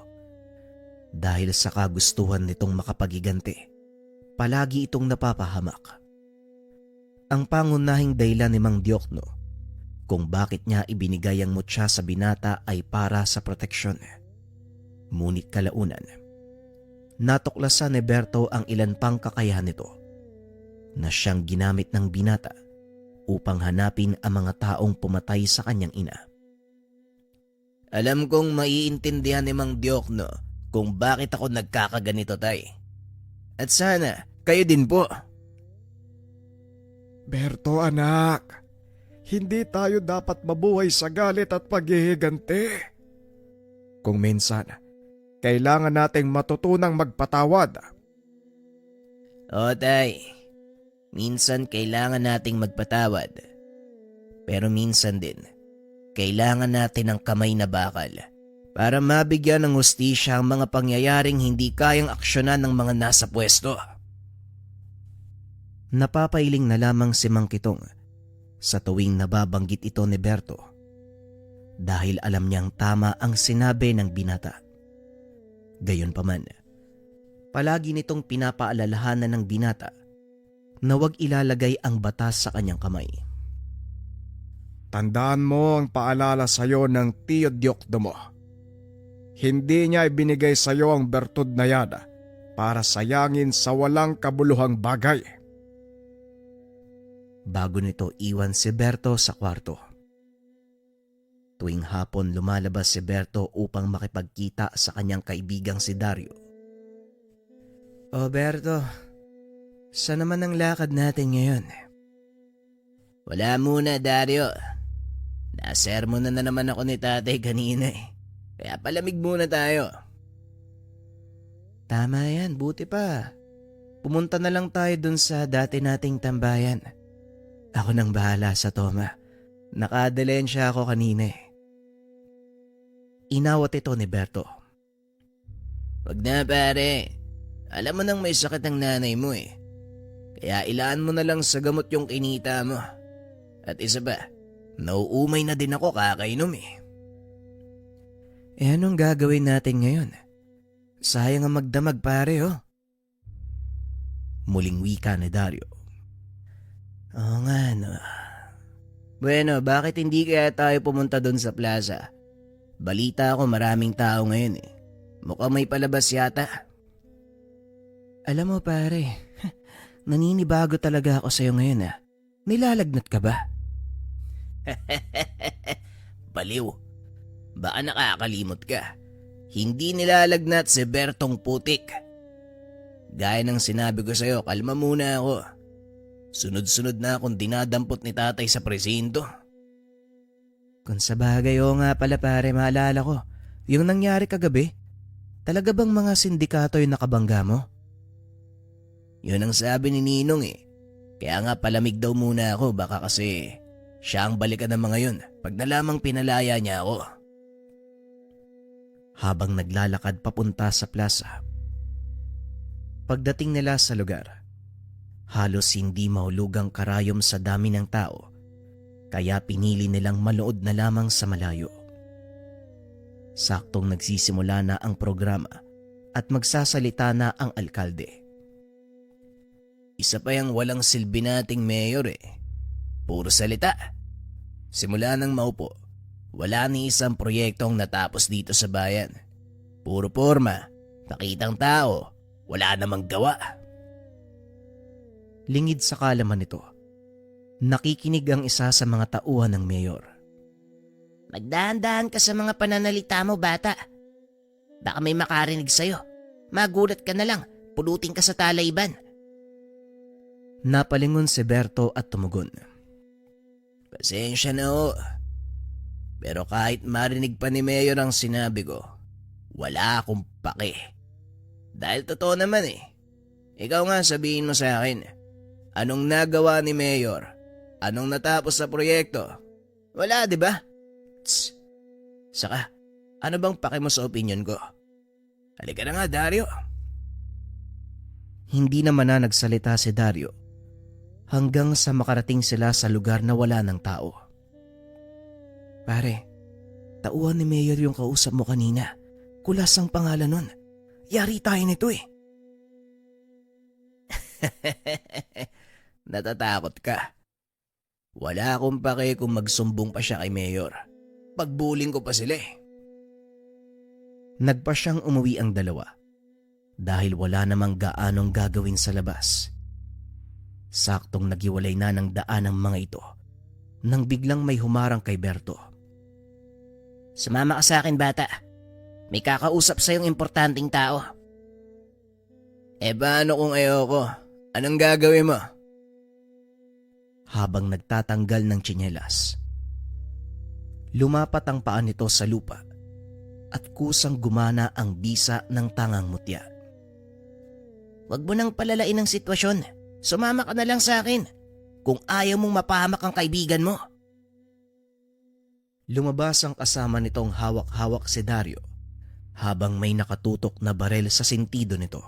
Dahil sa kagustuhan nitong makapagigante, palagi itong napapahamak. Ang pangunahing dahilan ni Mang Diokno kung bakit niya ibinigay ang mutya sa binata ay para sa proteksyon. Ngunit kalaunan, natuklasan ni Berto ang ilan pang kakayahan nito na siyang ginamit ng binata upang hanapin ang mga taong pumatay sa kanyang ina. Alam kong maiintindihan ni Mang Diokno kung bakit ako nagkakaganito, tay. At sana kayo din po. Berto anak, hindi tayo dapat mabuhay sa galit at paghihigante. Kung minsan, kailangan nating matutunang magpatawad. O tay, minsan kailangan nating magpatawad. Pero minsan din, kailangan natin ng kamay na bakal para mabigyan ng hustisya ang mga pangyayaring hindi kayang aksyonan ng mga nasa pwesto. Napapailing na lamang si Mang Kitong sa tuwing nababanggit ito ni Berto dahil alam niyang tama ang sinabi ng binata. Gayunpaman, palagi nitong pinapaalalahanan ng binata na huwag ilalagay ang batas sa kanyang kamay. Tandaan mo ang paalala sa'yo ng tiyo Diokno mo. Hindi niya ibinigay sa'yo ang bertud na yan para sayangin sa walang kabuluhang bagay. Bago nito iwan si Berto sa kwarto. Tuwing hapon lumalabas si Berto upang makipagkita sa kanyang kaibigang si Dario. O Berto, saan naman ang lakad natin ngayon? Wala muna, Dario. Nasermonan na naman ako ni tatay kanina eh. Kaya palamig muna tayo. Tama yan, buti pa. pumunta na lang tayo dun sa dati nating tambayan. Ako nang bahala sa Toma. Nakadalensya ako kanina eh. Inawat ito ni Berto. Wag na pare. Alam mo nang may sakit ang nanay mo eh. Kaya ilaan mo na lang sa gamot yung kinita mo. At isa pa, nauumay na din ako kakainom eh. Eh anong gagawin natin ngayon? Sayang ang magdamag pare oh. Muling wika ni Dario. Oo nga no. Bueno, bakit hindi kaya tayo pumunta doon sa plaza? Balita ko maraming tao ngayon eh. Mukhang may palabas yata. Alam mo pare, naninibago talaga ako sa'yo ngayon ah. Nilalagnat ka ba? Baliw. Baka nakakalimot ka. Hindi nilalagnat si Bertong putik. Gaya ng sinabi ko sa'yo, kalma muna ako. Sunod-sunod na akong dinadampot ni tatay sa presinto. Kung sa bagay oo nga pala pare, maalala ko. Yung nangyari kagabi, talaga bang mga sindikato yung nakabangga mo? Yun ang sabi ni Ninong eh. Kaya nga palamig daw muna ako baka kasi siya ang balikan ng mga yun pag nalamang pinalaya niya ako. Habang naglalakad papunta sa plaza. Pagdating nila sa lugar, halos hindi mahulugang karayom sa dami ng tao, kaya pinili nilang manood na lamang sa malayo. Saktong nagsisimula na ang programa at magsasalita na ang alkalde. Isa pa yung walang silbi nating mayor eh. Puro salita. Simula nang maupo, wala ni isang proyektong natapos dito sa bayan. Puro forma, nakitang tao, wala namang gawa. Lingid sa kalaman nito, nakikinig ang isa sa mga tauhan ng mayor. Magdahan-dahan ka sa mga pananalita mo, bata. Baka may makarinig sa'yo. Magulat ka na lang, pulutin ka sa talayban. Napalingon si Berto at tumugon. Pasensya na ho. Pero kahit marinig pa ni Mayor ang sinabi ko, wala akong pake. Dahil totoo naman eh. Ikaw nga sabihin mo sa akin, anong nagawa ni Mayor? Anong natapos sa proyekto? Wala, di ba? Tss. Saka, ano bang pake mo sa opinion ko? Halika na nga, Dario. Hindi naman na nagsalita si Dario hanggang sa makarating sila sa lugar na wala ng tao. Pare, tauhan ni Mayor yung kausap mo kanina. Kulas ang pangalan nun. Yari tayo nito eh. Natatakot ka. Wala akong pake kung magsumbong pa siya kay Mayor. Pagbuling ko pa sila eh. Nagpa siyang umuwi ang dalawa dahil wala namang gaanong gagawin sa labas. Saktong nagiwalay na ng daan ang mga ito nang biglang may humarang kay Berto. Sumama ka sa akin, bata. May kakausap sa'yong importanteng tao. Eh paano kung ayoko? Anong gagawin mo? Habang nagtatanggal ng tsinelas, lumapat ang paa nito sa lupa at kusang gumana ang bisa ng tangang mutya. Huwag mo nang palalain ang sitwasyon. Sumama ka na lang sa akin kung ayaw mong mapahamak ang kaibigan mo. Lumabas ang kasama nitong hawak-hawak si Dario habang may nakatutok na barel sa sentido nito.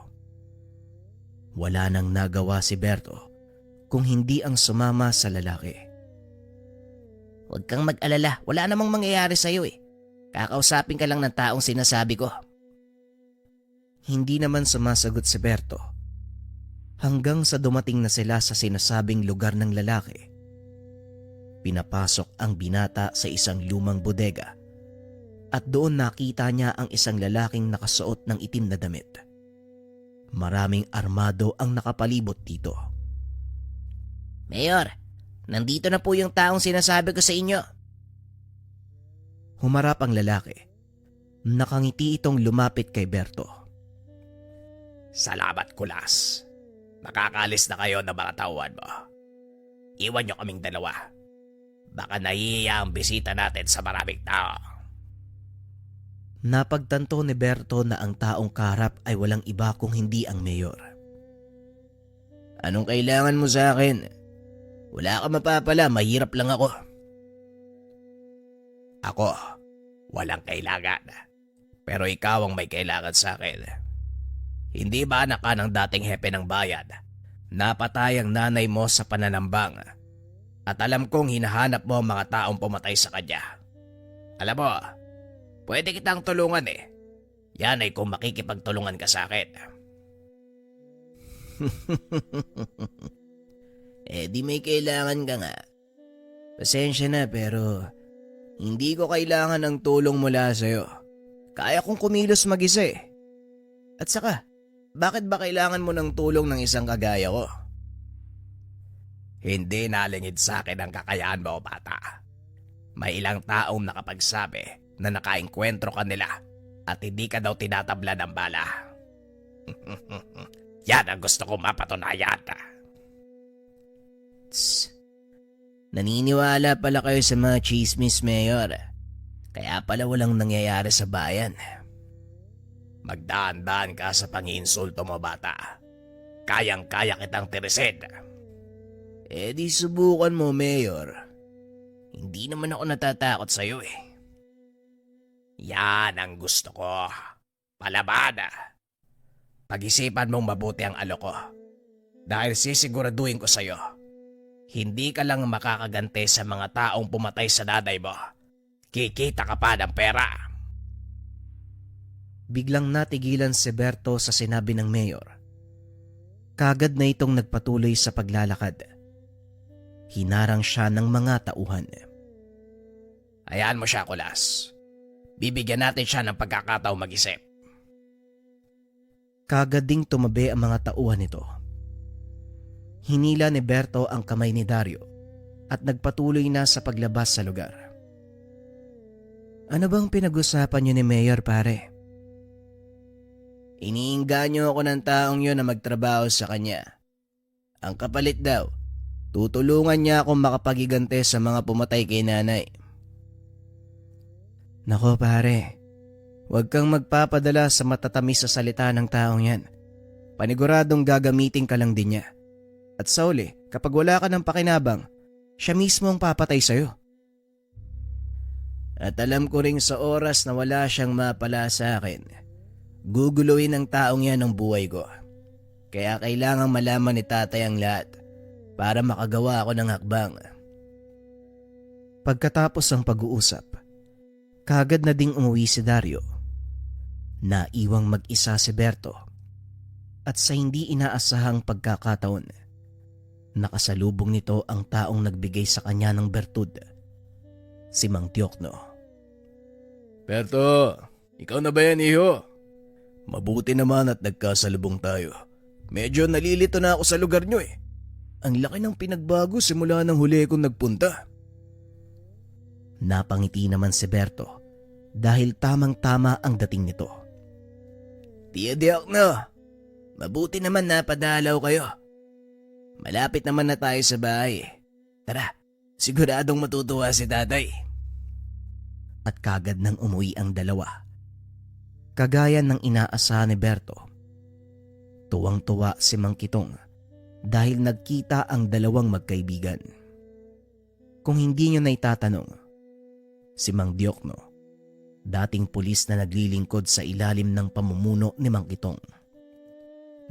Wala nang nagawa si Berto kung hindi ang sumama sa lalaki. Huwag kang mag-alala, wala namang mangyayari sa'yo eh. Kakausapin ka lang ng taong sinasabi ko. Hindi naman sumasagot si Berto hanggang sa dumating na sila sa sinasabing lugar ng lalaki. Pinapasok ang binata sa isang lumang bodega at doon nakita niya ang isang lalaking nakasuot ng itim na damit. Maraming armado ang nakapalibot dito. Mayor, nandito na po yung taong sinasabi ko sa inyo. Humarap ang lalaki. Nakangiti itong lumapit kay Berto. Salamat, Kulas. Nakakalis na kayo ng mga tauhan mo. Iwan nyo kaming dalawa. Baka nahihiya ang bisita natin sa maraming tao. Napagtanto ni Berto na ang taong kaharap ay walang iba kung hindi ang mayor. Anong kailangan mo sa akin? Wala ka mapapala, mahirap lang ako. Ako, walang kailangan. Pero ikaw ang may kailangan sa akin. Hindi ba anak ka ng dating hepe ng bayan? Napatay ang nanay mo sa pananambang. At alam kong hinahanap mo ang mga taong pumatay sa kanya. Alam mo, pwede kitang tulungan eh. Yan ay kung makikipagtulungan ka sa akin. Di may kailangan ka nga. Pasensya na pero hindi ko kailangan ng tulong mula sa'yo. Kaya kong kumilos mag-isa eh. At saka, bakit ba kailangan mo ng tulong ng isang kagaya ko? Hindi nalingid sa akin ang kakayahan mo, bata. May ilang taong nakapagsabi na nakaengkwentro ka nila at hindi ka daw tinatabla ng bala. Yan ang gusto kong mapatunayan. Tss. Naniniwala pala kayo sa mga chismis, Mayor. Kaya pala walang nangyayari sa bayan. Magdaan-daan ka sa panginsulto mo, bata. Kayang-kaya kitang tirisin. Di subukan mo, Mayor. Hindi naman ako natatakot sa'yo eh. Yan ang gusto ko. Palaban. Pag-isipan mong mabuti ang alok ko. Dahil sisiguraduhin ko sa'yo, hindi ka lang makakaganti sa mga taong pumatay sa nanay mo. Kikita ka pa ng pera. Biglang natigilan si Berto sa sinabi ng mayor. Kagad na itong nagpatuloy sa paglalakad. Hinarang siya ng mga tauhan. Hayaan mo siya, Kulas. Bibigyan natin siya ng pagkakataong mag-isip. Kagad ding tumabi ang mga tauhan nito. Hinila ni Berto ang kamay ni Dario at nagpatuloy na sa paglabas sa lugar. Ano bang pinag-usapan niyo ni Mayor, pare? Iniinganyo ako ng taong yun na magtrabaho sa kanya. Ang kapalit daw, tutulungan niya akong makapagigante sa mga pumatay kay nanay. Nako pare, huwag kang magpapadala sa matatamis sa salita ng taong yan. Paniguradong gagamitin ka lang din niya. At sa uli, kapag wala ka ng pakinabang, siya mismo ang papatay sa'yo. At alam ko ring sa oras na wala siyang mapala sa akin, guguluhin ng taong yan ang buhay ko. Kaya kailangang malaman ni tatay ang lahat para makagawa ako ng hakbang. Pagkatapos ng pag-uusap, kagad na ding umuwi si Dario. Naiwang mag-isa si Berto. At sa hindi inaasahang pagkakataon, nakasalubong nito ang taong nagbigay sa kanya ng bertud, si Mang Diokno. Berto, ikaw na ba yan, iho? Mabuti naman at nagkasalubong tayo. Medyo nalilito na ako sa lugar nyo eh. Ang laki ng pinagbago simula ng huli kong nagpunta. Napangiti naman si Berto dahil tamang-tama ang dating nito. Tia Diokno, mabuti naman napadalaw kayo. Malapit naman na tayo sa bahay. Tara, siguradong matutuwa si tatay. At kagad nang umuwi ang dalawa. Kagaya ng inaasahan ni Berto, tuwang-tuwa si Mang Kitong dahil nagkita ang dalawang magkaibigan. Kung hindi nyo na itatanong, si Mang Diokno, dating pulis na naglilingkod sa ilalim ng pamumuno ni Mang Kitong.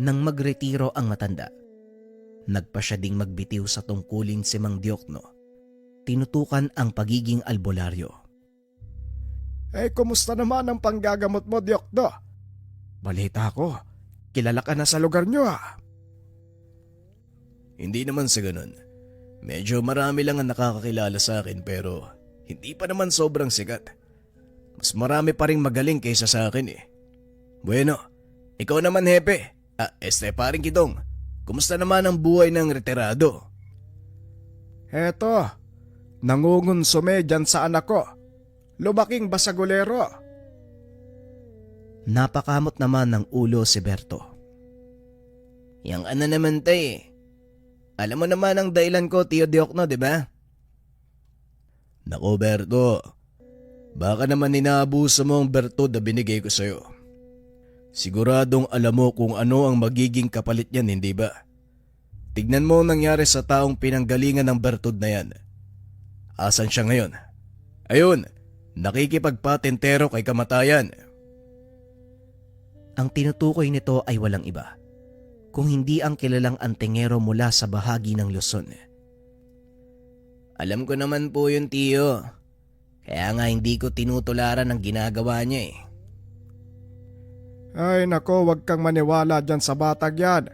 Nang magretiro ang matanda, nagpa siya ding magbitiw sa tungkulin si Mang Diokno. Tinutukan ang pagiging albularyo. Kumusta naman ang panggagamot mo, Diokno? Balita ko, kilala ka na sa lugar nyo ah. Hindi naman sa ganun. Medyo marami lang ang nakakakilala sa akin pero hindi pa naman sobrang sikat. Mas marami pa ring magaling kaysa sa akin eh. Bueno, ikaw naman hepe. Paring Kitong, kumusta naman ang buhay ng retirado? Heto, nangungunsume dyan sa anak ko. Lumaking basagulero. Napakamot naman ng ulo si Berto. Yang ano naman tay. Alam mo naman ang dahilan ko, Tio Diokno, di ba? Nako Berto, baka naman inaabuso mo ang bertud na binigay ko sa'yo. Siguradong alam mo kung ano ang magiging kapalit niyan, hindi ba? tignan mo ang nangyari sa taong pinanggalingan ng Bertud na yan. Asan siya ngayon? Ayun, nakikipagpatentero kay kamatayan. Ang tinutukoy nito ay walang iba, kung hindi ang kilalang antingero mula sa bahagi ng Luzon. Alam ko naman po yun, tiyo. Kaya nga hindi ko tinutularan ang ginagawa niya eh. Ay nako, wag kang maniwala dyan sa batag yan.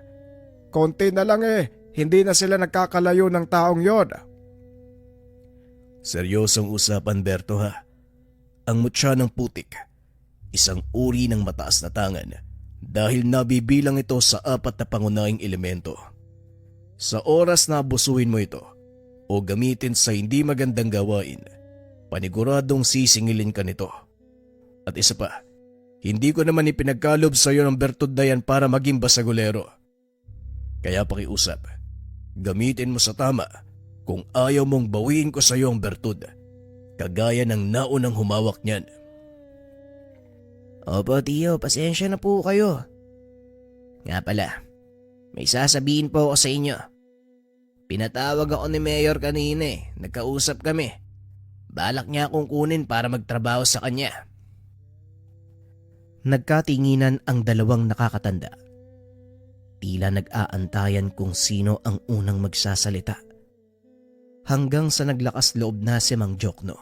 Konti na lang hindi na sila nagkakalayo ng taong yon. Seryosong usapan, Berto ha. Ang mutya ng putik, isang uri ng mataas na tangan dahil nabibilang ito sa 4 na pangunahing elemento. Sa oras na abusuhin mo ito o gamitin sa hindi magandang gawain, paniguradong sisingilin ka nito. At isa pa, hindi ko naman ipinagkalob sa iyo ng Bertud na yan para maging basagulero. Kaya pakiusap, gamitin mo sa tama kung ayaw mong bawiin ko sa iyo ang Bertud, kagaya ng naunang humawak niyan. Opo tiyo, pasensya na po kayo. Nga pala, may sasabihin po ako sa inyo. Pinatawag ako ni Mayor kanina nagkausap kami. Balak niya akong kunin para magtrabaho sa kanya. Nagkatinginan ang dalawang nakakatanda. Tila nag-aantayan kung sino ang unang magsasalita. Hanggang sa naglakas loob na si Mang Jokno.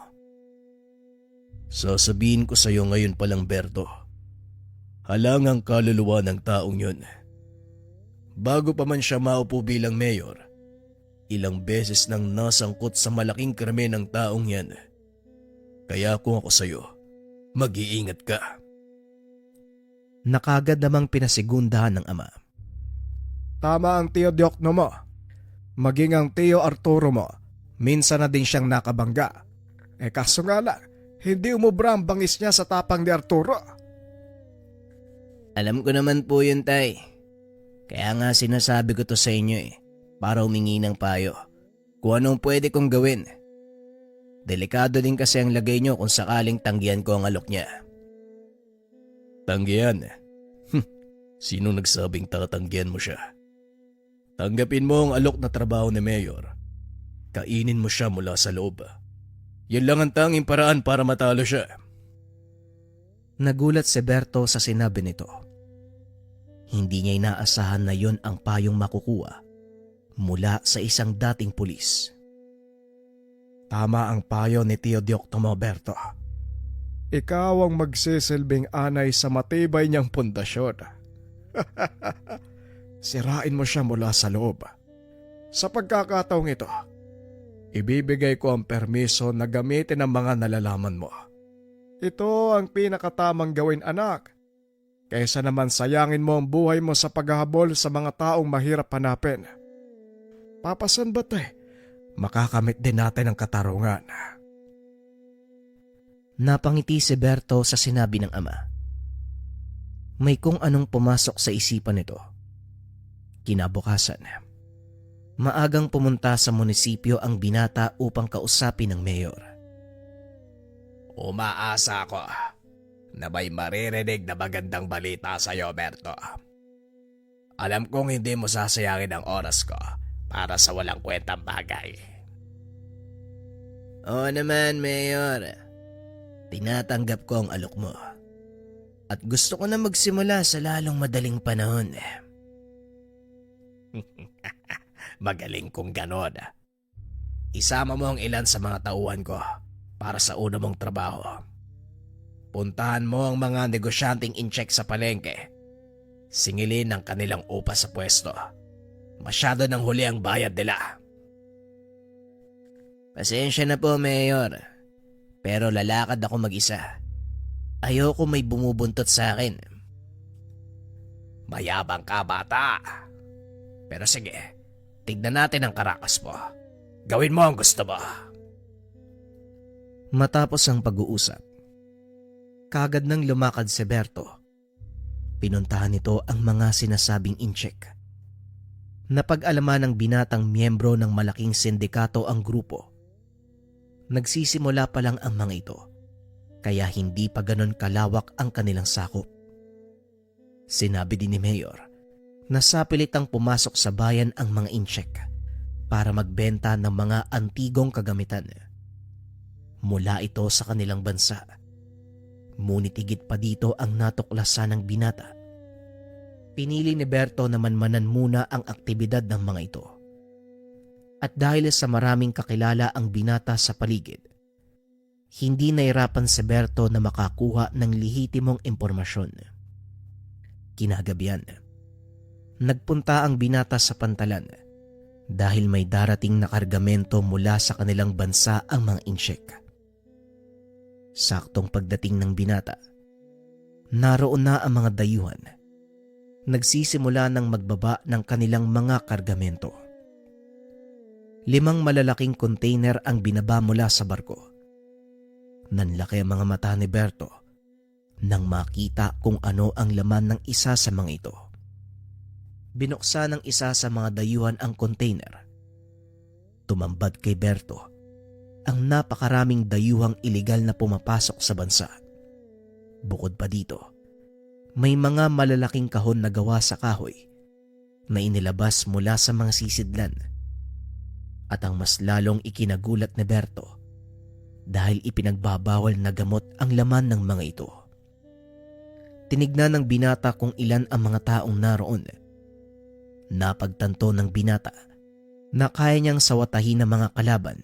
Sasabihin ko sa iyo ngayon palang, Berto. Halangang kaluluwa ng taong yun. Bago pa man siya maupo bilang mayor, ilang beses nang nasangkot sa malaking krimen ng taong yan. Kaya kung ako sa iyo, mag-iingat ka. Nakagad namang pinasigundahan ng ama. Tama ang Tio Diokno mo. Maging ang Tio Arturo mo, minsan na din siyang nakabangga. Kaso nga lang, hindi umubra ang bangis niya sa tapang ni Arturo. Alam ko naman po yun, tay. Kaya nga sinasabi ko to sa inyo para humingi ng payo. Kung anong pwede kong gawin. Delikado din kasi ang lagay nyo kung sakaling tanggihan ko ang alok niya. Tanggihan? Sino nagsabing tatanggihan mo siya? Tanggapin mo ang alok na trabaho ni Mayor. Kainin mo siya mula sa loob. Yan lang ang tanging paraan para matalo siya. Nagulat si Berto sa sinabi nito. Hindi niya inaasahan na yon ang payong makukuha mula sa isang dating pulis. Tama ang payo ni Tio Diokno, Berto. Ikaw ang magsisilbing anay sa matibay niyang pundasyon. Sirain mo siya mula sa loob. Sa pagkakataong ito, ibibigay ko ang permiso na gamitin ang mga nalalaman mo. Ito ang pinakatamang gawin, anak. Kaysa naman sayangin mo ang buhay mo sa paghahabol sa mga taong mahirap hanapin. Papasan ba't makakamit din natin ang katarungan. Napangiti si Berto sa sinabi ng ama. May kung anong pumasok sa isipan nito. Kinabukasan, maagang pumunta sa munisipyo ang binata upang kausapin ng mayor. Umaasa ako na may maririnig na magandang balita sa iyo, Berto. Alam kong hindi mo sasayangin ang oras ko para sa walang kwentang bagay. Oo naman, Mayor. Tinatanggap ko ang alok mo. At gusto ko na magsimula sa lalong madaling panahon. Magaling kong ganon. Isama mo ang ilan sa mga tauhan ko para sa una mong trabaho. Puntahan mo ang mga negosyanteng in-check sa palengke. Singilin ang kanilang upa sa pwesto. Masyado nang huli ang bayad nila. Pasensya na po, Mayor. Pero lalakad ako mag-isa. Ayoko may bumubuntot sa akin. Mayabang ka, bata. Pero sige, tignan natin ang karakas mo. Gawin mo ang gusto mo. Matapos ang pag-uusap, kagad nang lumakad si Berto. Pinuntahan nito ang mga sinasabing in-check. Napag-alaman ng binatang miyembro ng malaking sindikato ang grupo. Nagsisimula pa lang ang mga ito, kaya hindi pa ganon kalawak ang kanilang sakop. Sinabi din ni Mayor, Nasapilitang pumasok sa bayan ang mga incheck para magbenta ng mga antigong kagamitan. Mula ito sa kanilang bansa. Ngunit higit pa dito ang natuklasan ng binata. Pinili ni Berto na manmanan muna ang aktibidad ng mga ito. At dahil sa maraming kakilala ang binata sa paligid, hindi nahirapan si Berto na makakuha ng lehitimong impormasyon. Kinagabihan, nagpunta ang binata sa Pantalan dahil may darating na kargamento mula sa kanilang bansa ang mga incheck. Saktong pagdating ng binata, naroon na ang mga dayuhan. Nagsisimula ng magbaba ng kanilang mga kargamento. 5 malalaking container ang binaba mula sa barko. Nanlaki ang mga mata ni Berto nang makita kung ano ang laman ng isa sa mga ito. Binuksan ng isa sa mga dayuhan ang container. Tumambad kay Berto ang napakaraming dayuhang iligal na pumapasok sa bansa. Bukod pa dito, may mga malalaking kahon na gawa sa kahoy na inilabas mula sa mga sisidlan. At ang mas lalong ikinagulat ni Berto dahil ipinagbabawal na gamot ang laman ng mga ito. Tinignan ng binata kung ilan ang mga taong naroon. Napagtanto ng binata na kaya niyang sawatahin ng mga kalaban.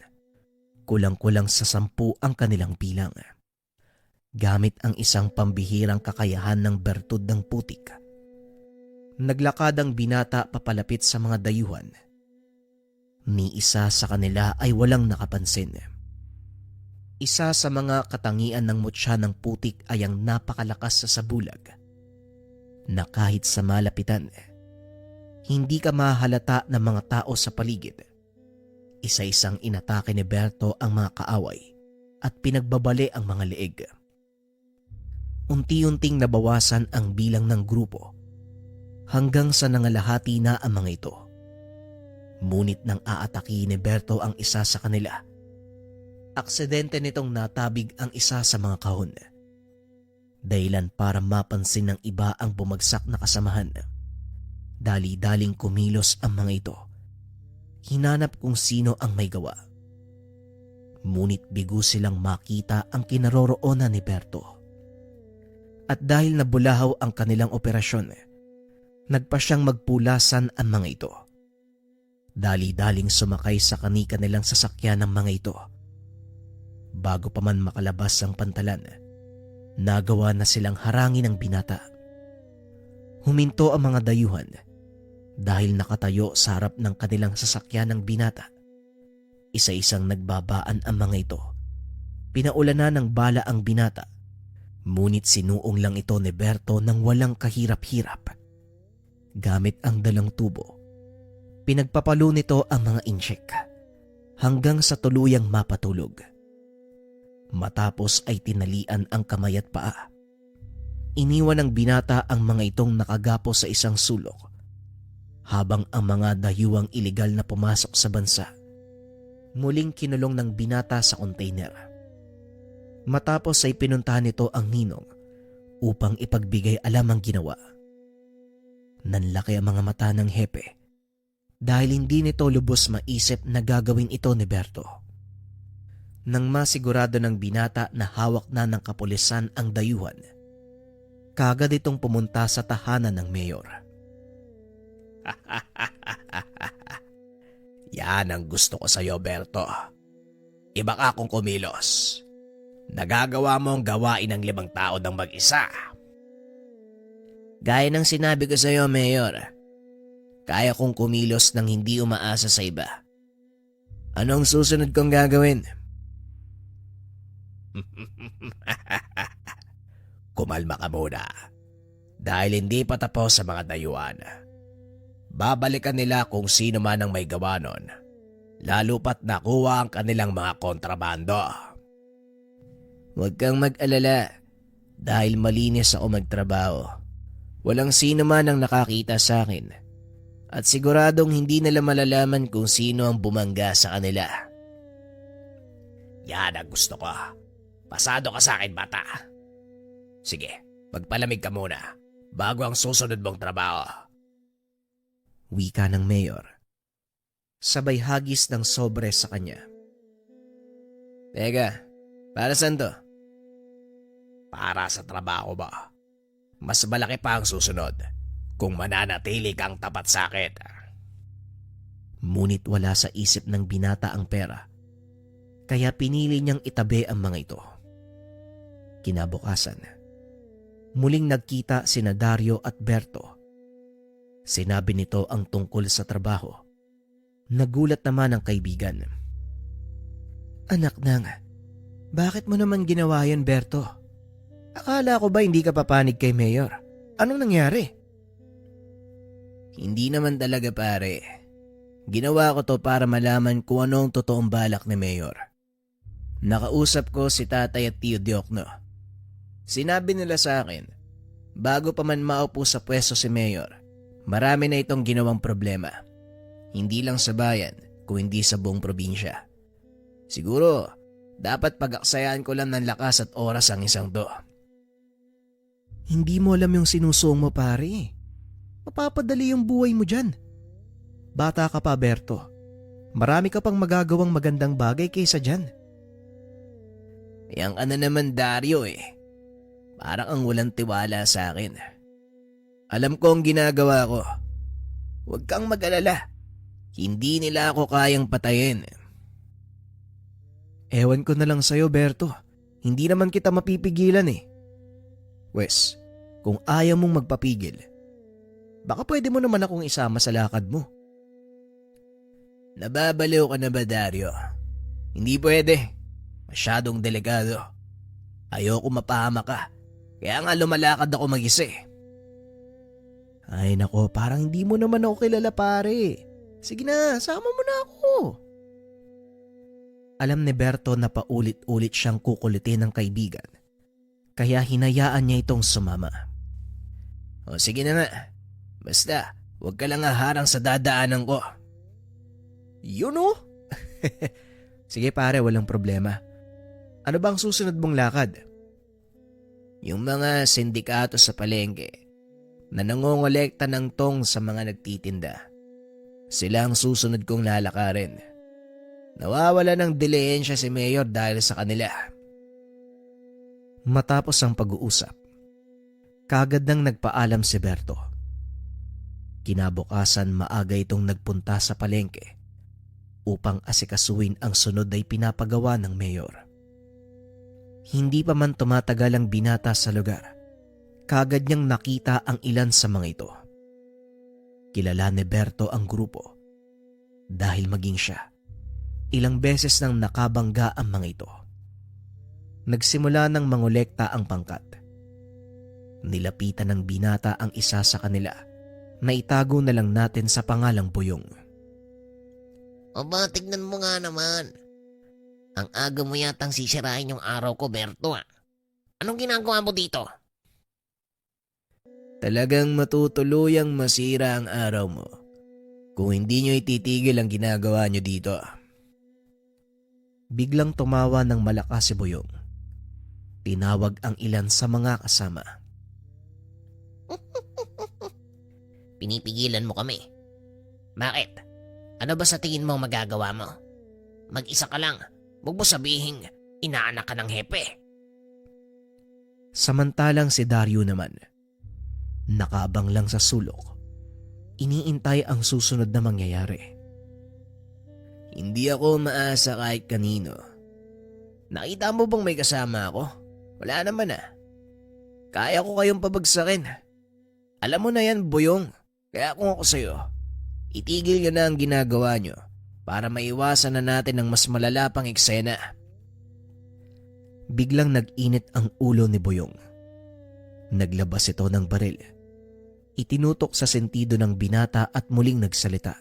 Kulang-kulang sa 10 ang kanilang bilang. Gamit ang isang pambihirang kakayahan ng bertud ng putik. Naglakad ang binata papalapit sa mga dayuhan. Ni isa sa kanila ay walang nakapansin. Isa sa mga katangian ng mutya ng putik ay ang napakalakas sa sabulag na kahit sa malapitan, hindi ka mahalata ng mga tao sa paligid. Isa-isang inatake ni Berto ang mga kaaway at pinagbabali ang mga leeg. Unti-unting nabawasan ang bilang ng grupo hanggang sa nangalahati na ang mga ito. Ngunit nang aatake ni Berto ang isa sa kanila, aksidente nitong natabig ang isa sa mga kahon. Dahilan para mapansin ng iba ang bumagsak na kasamahan. Dali-daling kumilos ang mga ito. Hinanap kung sino ang may gawa. Ngunit bigo silang makita ang kinaroroonan ni Berto. At dahil nabulahaw ang kanilang operasyon, nagpa siyang magpulasan ang mga ito. Dali-daling sumakay sa kani-kanilang sasakyan ng mga ito. Bago pa man makalabas ang Pantalan, nagawa na silang harangin ng binata. Huminto ang mga dayuhan dahil nakatayo sa harap ng kanilang sasakyan ng binata. Isa-isang nagbabaan ang mga ito. Pinaulanan ng bala ang binata, ngunit sinuong lang ito ni Berto ng walang kahirap-hirap. Gamit ang dalang tubo, pinagpapalo nito ang mga incheck hanggang sa tuluyang mapatulog. Matapos ay tinalian ang kamay at paa. Iniwan ng binata ang mga itong nakagapo sa isang sulok habang ang mga dayuhang iligal na pumasok sa bansa muling kinulong ng binata sa container. Matapos ay pinuntahan nito ang ninong upang ipagbigay alam ang ginawa. Nanlaki ang mga mata ng hepe dahil hindi nito lubos maisip na gagawin ito ni Berto. Nang masigurado ng binata na hawak na ng kapulisan ang dayuhan, kagad itong pumunta sa tahanan ng mayor. Yan ang gusto ko sa iyo, Berto. Iba ka kung kumilos. Nagagawa mo ang gawain ng 5 tao ng mag-isa. Gaya ng sinabi ko sa iyo, Mayor, kaya kong kumilos nang hindi umaasa sa iba. Anong susunod kong gagawin? Kumalma ka muna. Dahil hindi pa tapos sa mga dayuhan. Babalikan nila kung sino man ang may gawa nun, lalo pat nakuha ang kanilang mga kontrabando. Huwag kang mag-alala dahil malinis ako magtrabaho. Walang sino man ang nakakita sa akin at siguradong hindi nila malalaman kung sino ang bumangga sa kanila. Yan ang gusto ko. Pasado ka sa akin, bata. Sige, magpalamig ka muna bago ang susunod mong trabaho. Wika ng mayor. Sabay hagis ng sobre sa kanya. Teka, para saan to? Para sa trabaho ba? Mas malaki pa ang susunod kung mananatili kang tapat sa akin. Ngunit wala sa isip ng binata ang pera, kaya pinili niyang itabi ang mga ito. Kinabukasan, muling nagkita sina Dario at Berto. Sinabi nito ang tungkol sa trabaho. Nagulat naman ang kaibigan. Anak nang, bakit mo naman ginawa yan, Berto? Akala ko ba hindi ka papanig kay Mayor? Anong nangyari? Hindi naman talaga pare. Ginawa ko to para malaman kung ano ang totoong balak ni Mayor. Nakausap ko si Tatay at Tio Diokno. Sinabi nila sa akin, bago pa man maupo sa pwesto si Mayor, marami na itong ginawang problema. Hindi lang sa bayan, kung hindi sa buong probinsya. Siguro, dapat pag-aksayan ko lang ng lakas at oras ang isang to. Hindi mo alam yung sinusuong mo, pare. Mapapadali yung buhay mo dyan. Bata ka pa, Berto. Marami ka pang magagawang magandang bagay kaysa dyan. Yang ano naman Dario Parang ang walang tiwala sa akin. Alam ko ang ginagawa ko. Huwag kang mag-alala. Hindi nila ako kayang patayin. Ewan ko na lang sa'yo, Berto. Hindi naman kita mapipigilan Wes, kung ayaw mong magpapigil, baka pwede mo naman akong isama sa lakad mo. Nababaliw ka na ba, Dario? Hindi pwede. Masyadong delikado. Ayoko mapahama ka. Kaya nga lumalakad ako mag-isa Ay nako, parang hindi mo naman ako kilala, pare. Sige na, sama mo na ako. Alam ni Berto na paulit-ulit siyang kukulitin ng kaibigan, kaya hinayaan niya itong sumama. O sige na nga. Basta, huwag ka lang haharang sa dadaanan ko. Yun Sige pare, walang problema. Ano ba ang susunod mong lakad? Yung mga sindikato sa palengke na nangongolekta ng tong sa mga nagtitinda. Sila ang susunod kong lalakarin. Nawawala ng dilehensya si Mayor dahil sa kanila. Matapos ang pag-uusap, kagad nang nagpaalam si Berto. Kinabukasan maaga itong nagpunta sa palengke upang asikasuhin ang sunod ay pinapagawa ng Mayor. Hindi pa man tumatagal ang binata sa lugar, kagad niyang nakita ang ilan sa mga ito. Kilala ni Berto ang grupo dahil maging siya, ilang beses nang nakabangga ang mga ito. Nagsimula ng mangolekta ang pangkat. Nilapitan ng binata ang isa sa kanila na itago na lang natin sa pangalang Boyong. Aba, tignan mo nga naman. Ang aga mo yatang sisirain yung araw ko, Berto. Anong ginagawa mo dito? Talagang matutuluyang masira ang araw mo kung hindi nyo ititigil ang ginagawa nyo dito. Biglang tumawa ng malakas si Boyong. Tinawag ang ilan sa mga kasama. Pinipigilan mo kami. Bakit? Ano ba sa tingin mo magagawa mo? Mag-isa ka lang. Huwag mo sabihin, inaanak ka ng hepe. Samantalang si Dario naman, nakaabang lang sa sulok. Iniintay ang susunod na mangyayari. Hindi ako maasa kahit kanino. Nakita mo bang may kasama ako? Wala naman Kaya ko kayong pabagsakin. Alam mo na yan, Boyong. Kaya kung ako sa'yo, itigil nyo na ang ginagawa nyo para maiwasan na natin ang mas malala pang eksena. Biglang nag-init ang ulo ni Boyong. Naglabas ito ng baril. Itinutok sa sentido ng binata at muling nagsalita.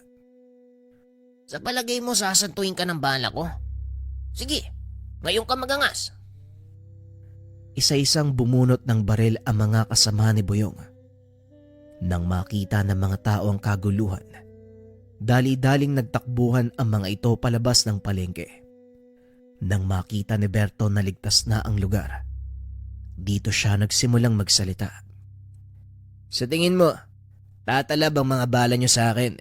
Sa palagay mo, sasantuin ka ng bala ko? Sige, ngayon ka magangas. Isa-isang bumunot ng baril ang mga kasama ni Boyong. Nang makita ng mga tao ang kaguluhan, dali-daling nagtakbuhan ang mga ito palabas ng palengke. Nang makita ni Berto na ligtas na ang lugar, dito siya nagsimulang magsalita. Sa tingin mo, Tatalab ang mga bala nyo sa akin.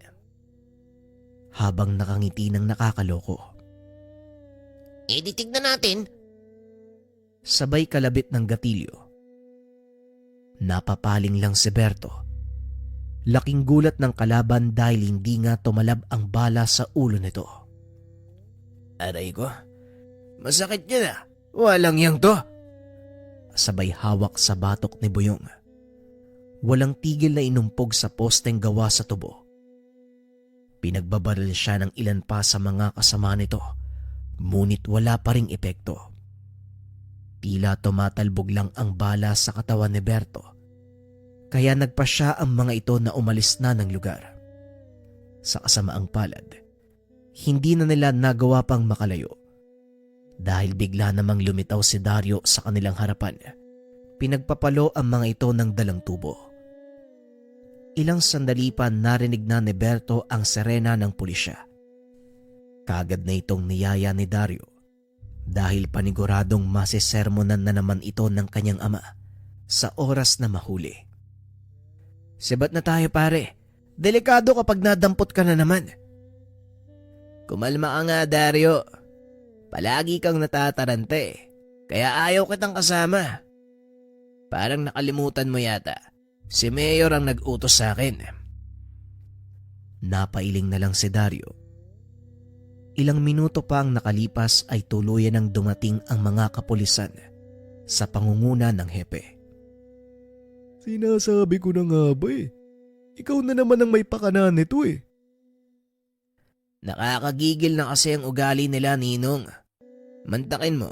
Habang nakangiti ng nakakaloko. di tignan natin. Sabay kalabit ng gatilyo. Napapaling lang si Berto. Laking gulat ng kalaban dahil hindi nga tumalab ang bala sa ulo nito. Aray ko, masakit niya na. Walang yang to. Sabay hawak sa batok ni Buyong. Walang tigil na inumpog sa posteng gawa sa tubo. Pinagbabaril siya ng ilan pa sa mga kasama nito, ngunit wala pa ring epekto. Tila tumatalbog lang ang bala sa katawan ni Berto, kaya nagpasya ang mga ito na umalis na ng lugar. Sa kasamaang palad, hindi na nila nagawa pang makalayo. Dahil bigla namang lumitaw si Dario sa kanilang harapan, pinagpapalo ang mga ito ng dalang tubo. Ilang sandali pa narinig na ni Berto ang sirena ng pulisya. Kagad na itong niyaya ni Dario dahil paniguradong masisermonan na naman ito ng kanyang ama sa oras na mahuli. Sibat na tayo pare. Delikado kapag nadampot ka na naman. Kumalma ka nga Dario. Palagi kang natatarante, kaya ayaw kitang kasama. Parang nakalimutan mo yata, si Mayor ang nag-utos sa akin. Napailing na lang si Dario. Ilang minuto pa ang nakalipas ay tuluyan ng dumating ang mga kapulisan sa pangunguna ng hepe. Sinasabi ko na nga ba eh. Ikaw na naman ang may pakanan nito eh. Nakakagigil na kasi ang ugali nila, Ninong. Mantakin mo,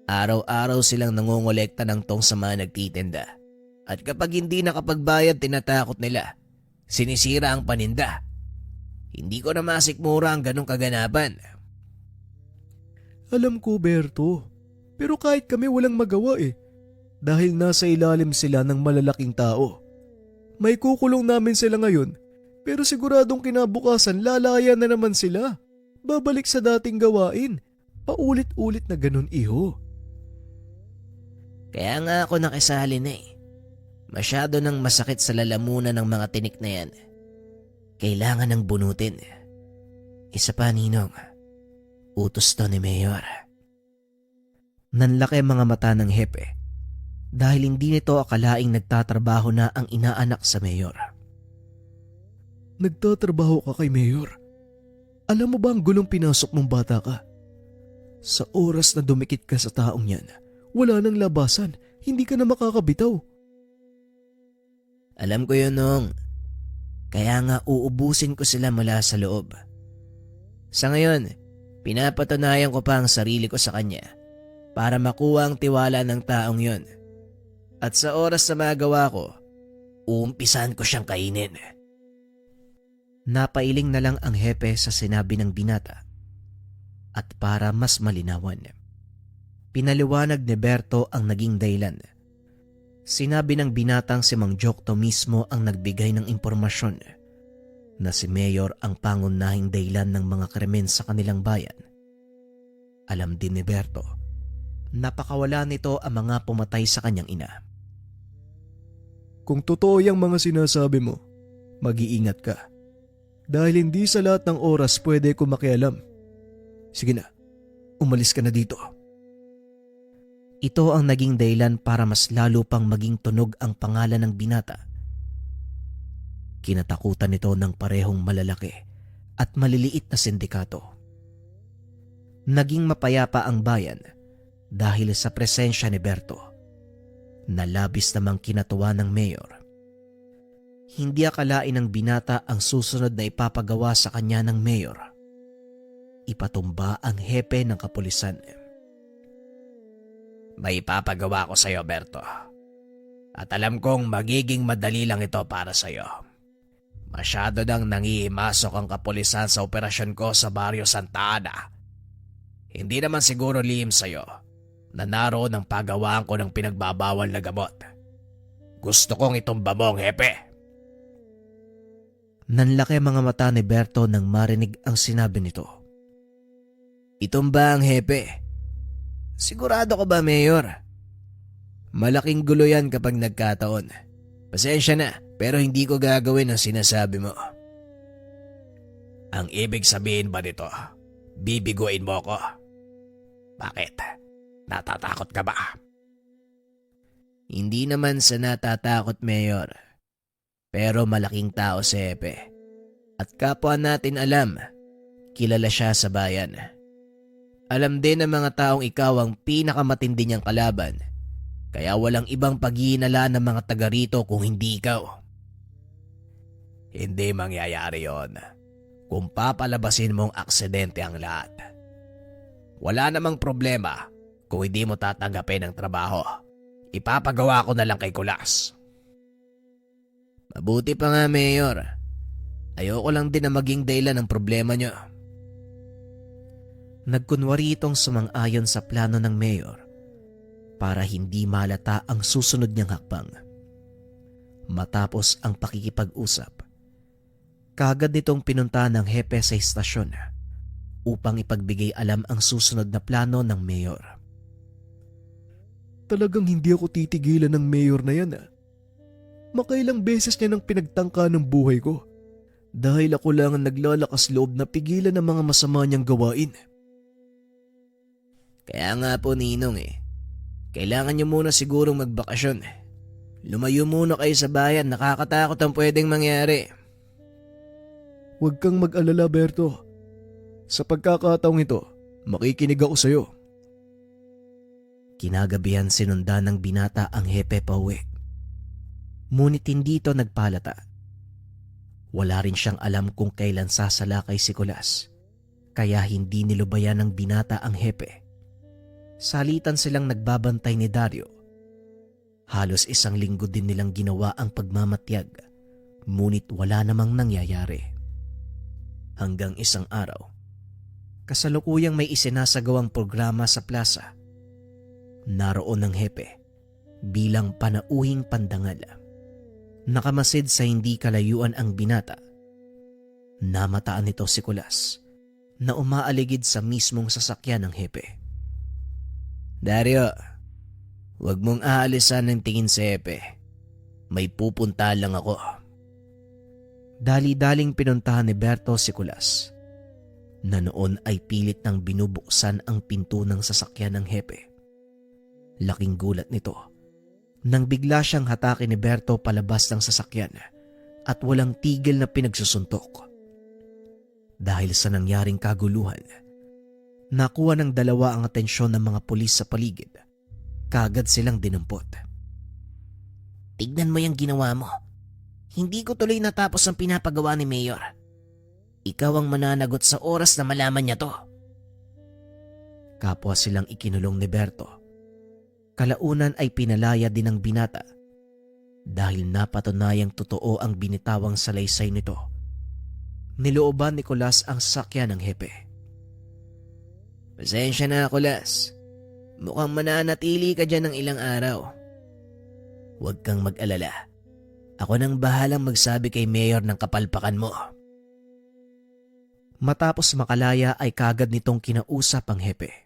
araw-araw silang nangongolekta ng tong sa mga nagtitinda. At kapag hindi nakapagbayad, tinatakot nila. Sinisira ang paninda. Hindi ko na masikmura ang ganong kaganapan. Alam ko, Berto. Pero kahit kami walang magawa eh. Dahil nasa ilalim sila ng malalaking tao. May kukulong namin sila ngayon, pero siguradong kinabukasan lalaya na naman sila. Babalik sa dating gawain. Paulit-ulit na ganun, iho. Kaya nga ako nakisali na eh. Masyado nang masakit sa lalamunan ng mga tinik na yan. Kailangan ng bunutin. Isa pa, Ninong. Utos to ni Mayor. Nanlaki ang mga mata ng hepe dahil hindi nito akalaing nagtatrabaho na ang inaanak sa Mayor. Nagtatrabaho ka kay Mayor? Alam mo ba ang gulong pinasok mong bata ka? Sa oras na dumikit ka sa taong yan, wala nang labasan, hindi ka na makakabitaw. Alam ko yun, Nong. Kaya nga uubusin ko sila mula sa loob. Sa ngayon, pinapatunayan ko pa ang sarili ko sa kanya para makuha ang tiwala ng taong yon. At sa oras na magawa ko, uumpisan ko siyang kainin. Napailing na lang ang hepe sa sinabi ng binata. At para mas malinawan, pinaliwanag ni Berto ang naging dahilan. Sinabi ng binatang si Mang Jokto mismo ang nagbigay ng impormasyon na si Mayor ang pangunahing dahilan ng mga krimen sa kanilang bayan. Alam din ni Berto, napakawala nito ang mga pumatay sa kanyang ina. Kung totoo yung mga sinasabi mo, mag-iingat ka. Dahil hindi sa lahat ng oras pwede ko makialam. Sige na, umalis ka na dito. Ito ang naging dahilan para mas lalo pang maging tunog ang pangalan ng binata. Kinatakutan nito ng parehong malalaki at maliliit na sindikato. Naging mapayapa ang bayan dahil sa presensya ni Berto, na labis namang kinatuwa ng Mayor. Hindi akalain ng binata ang susunod na ipapagawa sa kanya ng Mayor. Ipatumba ang hepe ng kapulisan. May ipapagawa ko sa iyo, Berto. At alam kong magiging madali lang ito para sa iyo. Masyado nang nangihimasok ang kapulisan sa operasyon ko sa Barrio Santa Ana. Hindi naman siguro lihim sa iyo na naroon ang paggawaan ko ng pinagbabawal na gamot. Gusto kong itumba mo ang hepe. Nanlaki ang mga mata ni Berto nang marinig ang sinabi nito. Itumba ang hepe. Sigurado ka ba, Mayor? Malaking gulo yan kapag nagkataon. Pasensya na, Pero hindi ko gagawin ang sinasabi mo. Ang ibig sabihin ba nito, bibiguin mo ko? Bakit? Natatakot ka ba? Hindi naman sa natatakot, Mayor. Pero malaking tao si Hepe. At kapwa natin alam, kilala siya sa bayan. Alam din ng mga taong ikaw ang pinakamatindi niyang kalaban. Kaya walang ibang pag-iinala ng mga taga rito kung hindi ikaw. Hindi mangyayari yon kung papalabasin mong aksidente ang lahat. Wala namang problema kung hindi mo tatanggapin ang trabaho. Ipapagawa ko na lang kay Kulas. Mabuti pa nga, Mayor. Ayoko lang din na maging dahilan ng problema niyo. Nagkunwari itong sumang-ayon sa plano ng mayor para hindi malata ang susunod niyang hakbang. Matapos ang pakikipag-usap, kaagad nitong pinunta ng hepe sa istasyon upang ipagbigay alam ang susunod na plano ng mayor. Talagang hindi ako titigilan ng mayor na yan. Makailang beses niya nang pinagtangka ng buhay ko dahil ako lang ang naglalakas loob na pigilan ang mga masama niyang gawain. Kaya nga po, Ninong kailangan niyo muna sigurong magbakasyon. Lumayo muna kayo sa bayan, nakakatakot ang pwedeng mangyari. Huwag kang mag-alala, Berto. Sa pagkakataong ito, makikinig ako sa'yo. Kinagabihan sinundan ng binata ang hepe pauwi. Ngunit hindi ito nagpalata. Wala rin siyang alam kung kailan sasalakay si Kulas, kaya hindi nilubayan ng binata ang hepe. Salitan silang nagbabantay ni Dario. Halos 1 linggo din nilang ginawa ang pagmamatyag, ngunit wala namang nangyayari. Hanggang isang araw, kasalukuyang may isinasagawang programa sa plaza. Naroon ang hepe bilang panauhing pandangal. Nakamasid sa hindi kalayuan ang binata. Namataan nito si Kulas na umaaligid sa mismong sasakyan ng hepe. Dario, huwag mong aalisan ng tingin sa hepe. May pupunta lang ako. Dali-daling pinuntahan ni Berto si Kulas na noon ay pilit nang binubuksan ang pinto ng sasakyan ng hepe. Laking gulat nito nang bigla siyang hatakin ni Berto palabas ng sasakyan at walang tigil na pinagsusuntok. Dahil sa nangyaring kaguluhan, nakuha ng dalawa ang atensyon ng mga pulis sa paligid. Kaagad silang dinampot. Tignan mo yung ginawa mo. Hindi ko tuloy natapos ang pinapagawa ni Mayor. Ikaw ang mananagot sa oras na malaman niya to. Kapwa silang ikinulong ni Berto. Kalaunan ay pinalaya din ng binata dahil napatunayang totoo ang binitawang salaysay nito. Nilooban ni Kulas ang sasakyan ng hepe. Pasensya na, Kulas. Mukhang mananatili ka dyan ng ilang araw. Huwag kang mag-alala. Ako nang bahalang magsabi kay Mayor ng kapalpakan mo. Matapos makalaya ay kagad nitong kinausap ang hepe.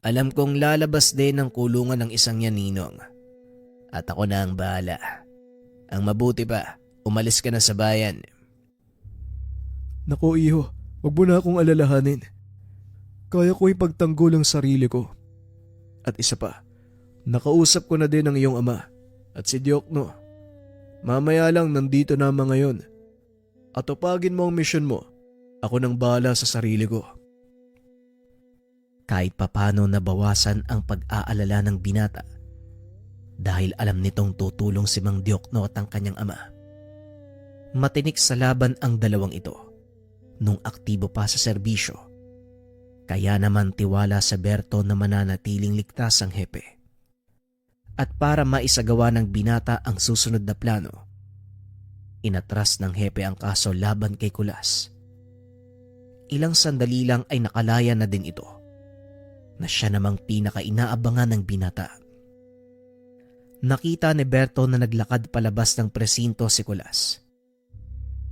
Alam kong lalabas din ng kulungan ng isang yan, Ninong. At ako na ang bahala. Ang mabuti pa, umalis ka na sa bayan. Nako iho, huwag mo na akong alalahanin. Kaya ko ipagtanggol ang sarili ko. At isa pa, nakausap ko na din ang iyong ama at si Diokno. Mamaya lang nandito na mga ngayon. At tupagin mo ang misyon mo. Ako nang bahala sa sarili ko. Kahit papano nabawasan ang pag-aalala ng binata dahil alam nitong tutulong si Mang Diokno at ang kanyang ama. Matinik sa laban ang dalawang ito nung aktibo pa sa serbisyo. Kaya naman tiwala sa Berto na mananatiling ligtas ang hepe. At para maisagawa ng binata ang susunod na plano, inatras ng hepe ang kaso laban kay Kulas. Ilang sandali lang ay nakalaya na din ito na siya namang pinaka-inaabangan ng binata. Nakita ni Berto na naglakad palabas ng presinto si Kulas.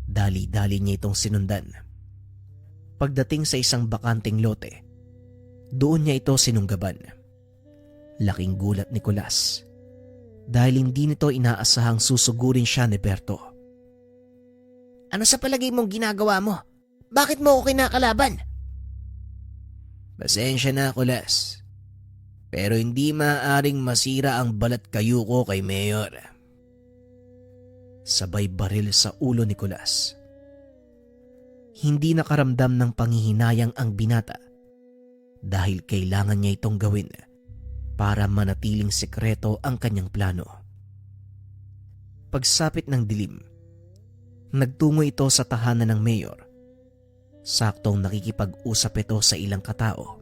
Dali-dali niya itong sinundan. Pagdating sa isang bakanting lote, doon niya ito sinunggaban. Laking gulat ni Kulas dahil hindi nito inaasahang susugurin siya ni Berto. Ano sa palagay mong ginagawa mo? Bakit mo ako kinakalaban? Pasensya na, Kulas. Pero hindi maaaring masira ang balat kayo ko kay Mayor. Sabay baril sa ulo ni Kulas. Hindi nakaramdam ng panghihinayang ang binata dahil kailangan niya itong gawin para manatiling sekreto ang kanyang plano. Pagsapit ng dilim, nagtungo ito sa tahanan ng Mayor. Saktong nakikipag-usap ito sa ilang katao.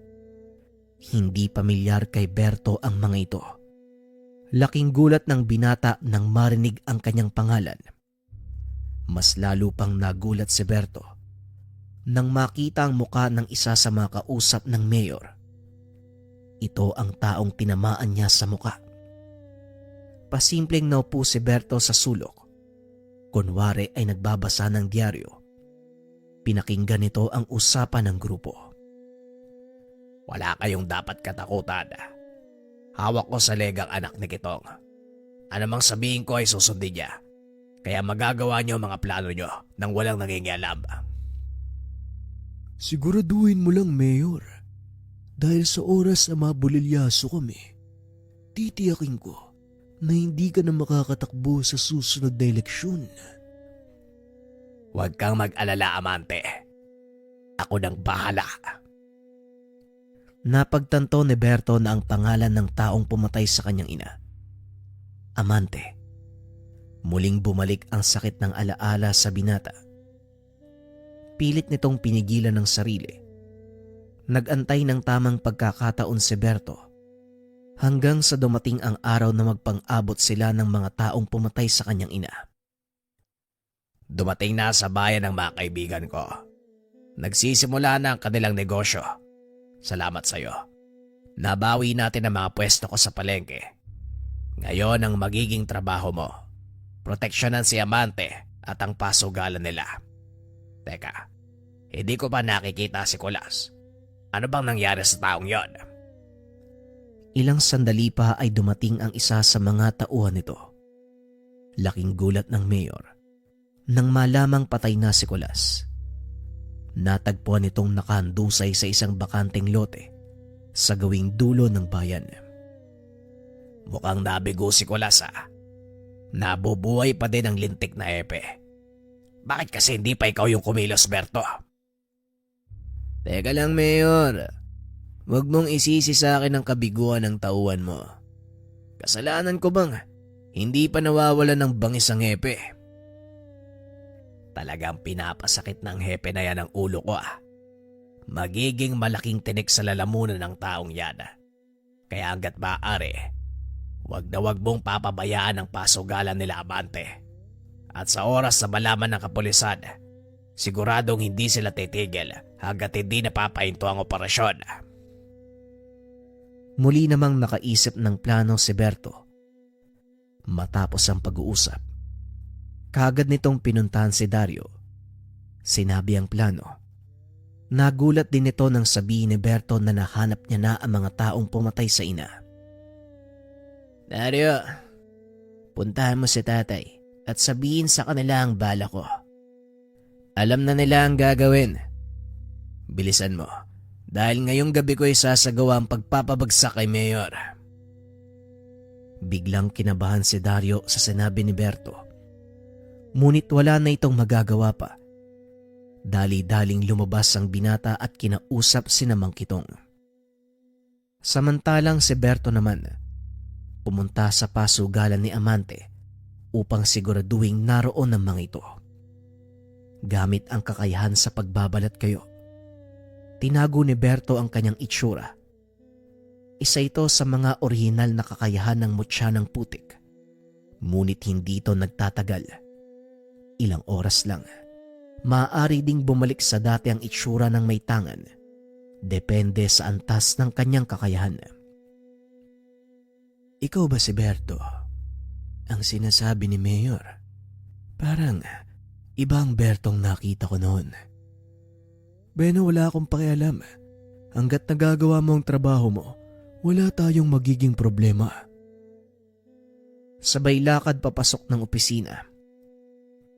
Hindi pamilyar kay Berto ang mga ito. Laking gulat ng binata nang marinig ang kanyang pangalan. Mas lalo pang nagulat si Berto nang makita ang muka ng isa sa mga kausap ng Mayor. Ito ang taong tinamaan niya sa muka. Pasimpleng naupo si Berto sa sulok. Kunwari ay nagbabasa ng diaryo. Pinakinggan nito ang usapan ng grupo. Wala kayong dapat katakutan. Hawak ko sa legang anak ni Kitong. Anumang sabihin ko ay susundin niya. Kaya magagawa niyo ang mga plano niyo nang walang nangingialam. Siguraduhin mo lang, Mayor. Dahil sa oras na mabulilyaso kami, titiyakin ko na hindi ka na makakatakbo sa susunod na eleksyon. Huwag kang mag-alala, Amante. Ako nang bahala. Napagtanto ni Berto na ang pangalan ng taong pumatay sa kanyang ina, Amante. Muling bumalik ang sakit ng alaala sa binata. Pilit nitong pinigilan ng sarili. Nag-antay ng tamang pagkakataon si Berto hanggang sa dumating ang araw na magpang-abot sila ng mga taong pumatay sa kanyang ina. Dumating na sa bayan ang mga kaibigan ko. Nagsisimula na ang kanilang negosyo. Salamat sa iyo. Nabawi natin ang mga pwesto ko sa palengke. Ngayon ang magiging trabaho mo. Proteksyonan si Amante at ang pasugalan nila. Teka, hindi ko pa nakikita si Kulas. Ano bang nangyari sa taong yon? Ilang sandali pa ay dumating ang isa sa mga tauhan nito. Laking gulat ng Mayor nang malamang patay na si Kulas. Natagpuan itong nakahandusay sa isang bakanteng lote sa gawing dulo ng bayan. Mukhang nabigo si Kulas Nabubuhay pa din ang lintik na epe. Bakit kasi hindi pa ikaw yung kumilos, Berto? Teka lang, Mayor. Huwag mong isisi sa akin ang kabiguan ng tauhan mo. Kasalanan ko bang hindi pa nawawalan ng bangis ang hepe? Talagang pinapasakit ng hepe na yan ang ulo ko Magiging malaking tinik sa lalamunan ng taong yan. Kaya hanggat maaari, wag na wag mong papabayaan ang pasugalan nila Amante. At sa oras na malaman ng kapulisan, siguradong hindi sila titigil hanggat hindi napapahinto ang operasyon. Muli namang nakaisip ng plano si Berto. Matapos ang pag-uusap, kaagad nitong pinuntahan si Dario. Sinabi ang plano. Nagulat din ito nang sabihin ni Berto na nahanap niya na ang mga taong pumatay sa ina. Dario, puntahan mo si tatay at sabihin sa kanila ang bala ko. Alam na nila ang gagawin. Bilisan mo, dahil ngayong gabi ko isasagawa ang pagpapabagsak kay Mayor. Biglang kinabahan si Dario sa sinabi ni Berto. Ngunit wala na itong magagawa pa. Dali-daling lumabas ang binata at kinausap si Mang Kitong. Samantalang si Berto naman, pumunta sa pasugalan ni Amante upang siguraduhin naroon ang mga ito. Gamit ang kakayahan sa pagbabalat kayo, tinago ni Berto ang kanyang itsura. Isa ito sa mga orihinal na kakayahan ng mutya ng putik. Ngunit hindi ito nagtatagal. Ilang oras lang. Maaari ding bumalik sa dati ang itsura ng may tangan. Depende sa antas ng kanyang kakayahan. Ikaw ba si Berto? Ang sinasabi ni Mayor. Parang ibang Bertong nakita ko noon. Beno, wala akong pakialam. Hanggat nagagawa mo ang trabaho mo, wala tayong magiging problema. Sabay lakad papasok ng opisina.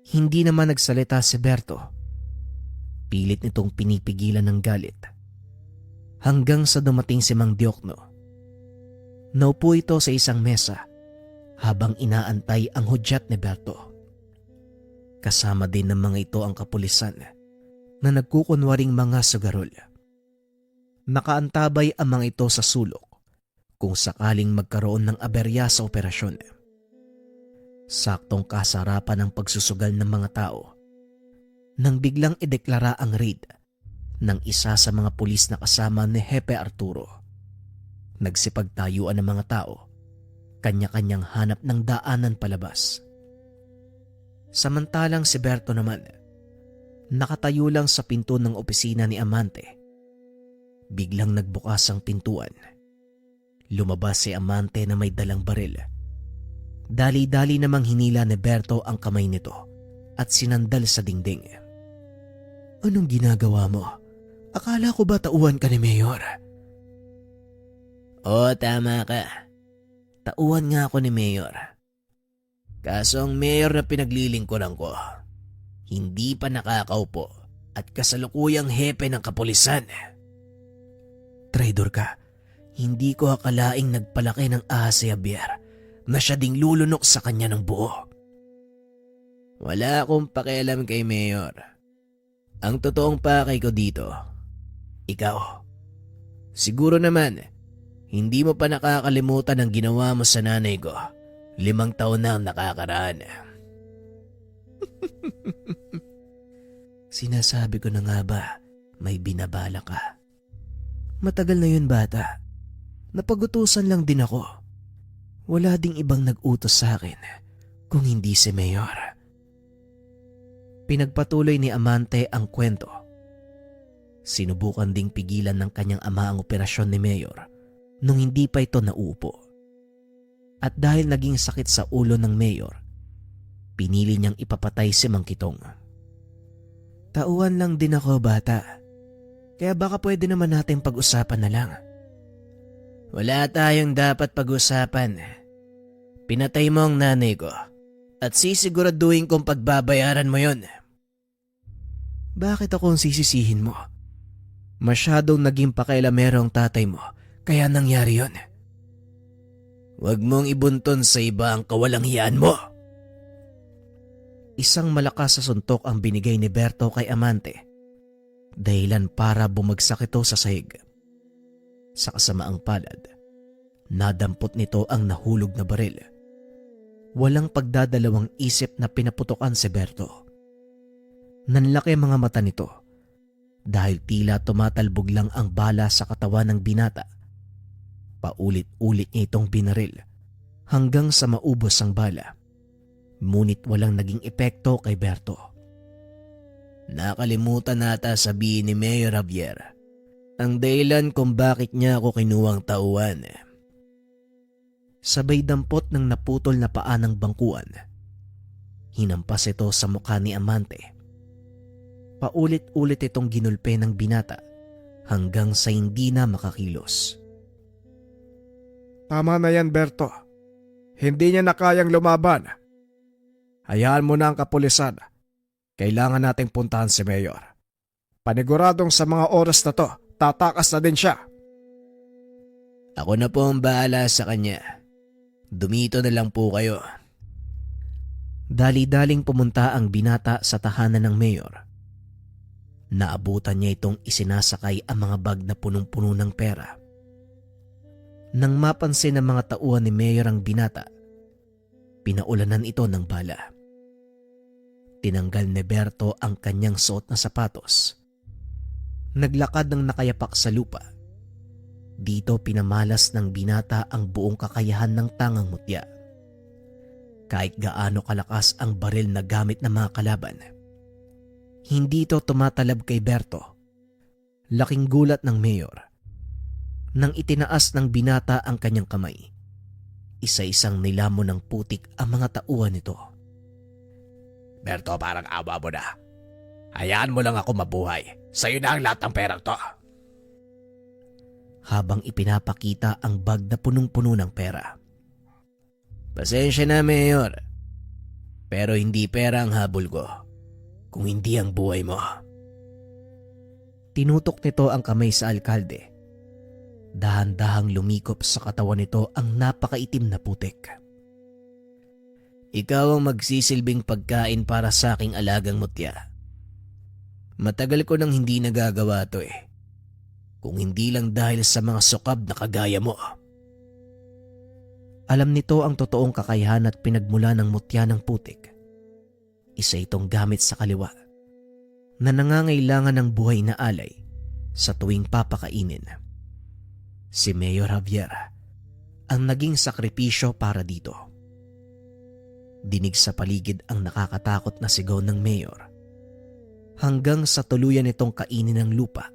Hindi naman nagsalita si Berto. Pilit nitong pinipigilan ng galit. Hanggang sa dumating si Mang Diokno. Naupo ito sa isang mesa habang inaantay ang hudyat ni Berto. Kasama din ng mga ito ang kapulisan na nagkukunwaring mga sugarol. Nakaantabay ang mga ito sa sulok kung sakaling magkaroon ng aberya sa operasyon. Saktong kasarapan ng pagsusugal ng mga tao nang biglang ideklara ang raid ng isa sa mga pulis na kasama ni Hepe Arturo. Nagsipagtayuan ng mga tao, kanya-kanyang hanap ng daanan palabas. Samantalang si Berto naman, nakatayo lang sa pinto ng opisina ni Amante. Biglang nagbukas ang pintuan. Lumabas si Amante na may dalang baril. Dali-dali namang hinila ni Berto ang kamay nito at sinandal sa dingding. Anong ginagawa mo? Akala ko ba tauhan ka ni Mayor? Oo, tama ka. Tauhan nga ako ni Mayor. Kaso ang mayor na pinaglilingkuran ko, hindi pa nakakaupo at kasalukuyang hepe ng kapulisan. Traidor ka. Hindi ko akalaing nagpalaki ng ahas si Javier na siya ding lulunok sa kanya ng buo. Wala akong pakialam kay Mayor. Ang totoong pakay ko dito, ikaw. Siguro naman, hindi mo pa nakakalimutan ang ginawa mo sa nanay ko. 5 taon na ang nakakaraan. Sinasabi ko na nga ba, may binabala ka. Matagal na yun, bata. Napagutusan lang din ako. Wala ding ibang nag-utos sa akin kung hindi si Mayor. Pinagpatuloy ni Amante ang kwento. Sinubukan ding pigilan ng kanyang ama ang operasyon ni Mayor nung hindi pa ito nauupo. At dahil naging sakit sa ulo ng Mayor, pinili niyang ipapatay si Mang Kitong. Tauhan lang din ako, bata. Kaya baka pwede naman natin pag-usapan na lang. Wala tayong dapat pag-usapan. Pinatay mo ang nanay ko at sisiguraduhin kong pagbabayaran mo yon. Bakit ako ang sisisihin mo? Masyadong naging pakailamero ang tatay mo, kaya nangyari yon. Huwag mong ibunton sa iba ang kawalanghiyaan mo. Isang malakas sa suntok ang binigay ni Berto kay Amante. Dahilan para bumagsak ito sa sahig. Sa kasamaang palad, nadampot nito ang nahulog na baril. Walang pagdadalawang isip na pinaputokan si Berto. Nanlaki mga mata nito dahil tila tumatalbog lang ang bala sa katawan ng binata. Paulit-ulit niya itong binaril hanggang sa maubos ang bala. Ngunit walang naging epekto kay Berto. Nakalimutan nata sabihin ni Mayor Javier ang dahilan kung bakit niya ako kinuwang tauhan. Sabay dampot ng naputol na paa ng bangkuan. Hinampas ito sa mukha ni Amante. Paulit-ulit itong ginulpe ng binata hanggang sa hindi na makakilos. Tama na yan, Berto. Hindi niya na kayang lumaban. Hayaan mo na ang kapulisan. Kailangan nating puntahan si Mayor. Paniguradong sa mga oras na to, tatakas na din siya. Ako na po ang bahala sa kanya. Dumito na lang po kayo. Dali-daling pumunta ang binata sa tahanan ng Mayor. Naabutan niya itong isinasakay ang mga bag na punong-puno ng pera. Nang mapansin ng mga tauhan ni Mayor ang binata, pinaulanan ito ng bala. Tinanggal ni Berto ang kanyang suot na sapatos. Naglakad ng nakayapak sa lupa. Dito pinamalas ng binata ang buong kakayahan ng tangang mutya. Kahit gaano kalakas ang baril na gamit ng mga kalaban, hindi ito tumatalab kay Berto. Laking gulat ng Mayor. Nang itinaas ng binata ang kanyang kamay, isa-isang nilamon ng putik ang mga tauhan nito. Berto, parang awa mo na. Hayaan mo lang ako mabuhay. Sa'yo na ang lahat ng perang to. Habang ipinapakita ang bag na punong-puno ng pera. Pasensya na, Mayor. Pero hindi pera ang habol ko, kung hindi ang buhay mo. Tinutok nito ang kamay sa alkalde. Dahan-dahang lumikop sa katawan nito ang napakaitim na putik. Ikaw ang magsisilbing pagkain para sa aking alagang mutya. Matagal ko nang hindi nagagawa to eh. Kung hindi lang dahil sa mga sukab na kagaya mo. Alam nito ang totoong kakayahan at pinagmula ng mutya ng putik. Isa itong gamit sa kaliwa na nangangailangan ng buhay na alay sa tuwing papakainin. Si Mayor Javier ang naging sakripisyo para dito. Dinig sa paligid ang nakakatakot na sigaw ng Mayor hanggang sa tuluyan itong kainin ng lupa.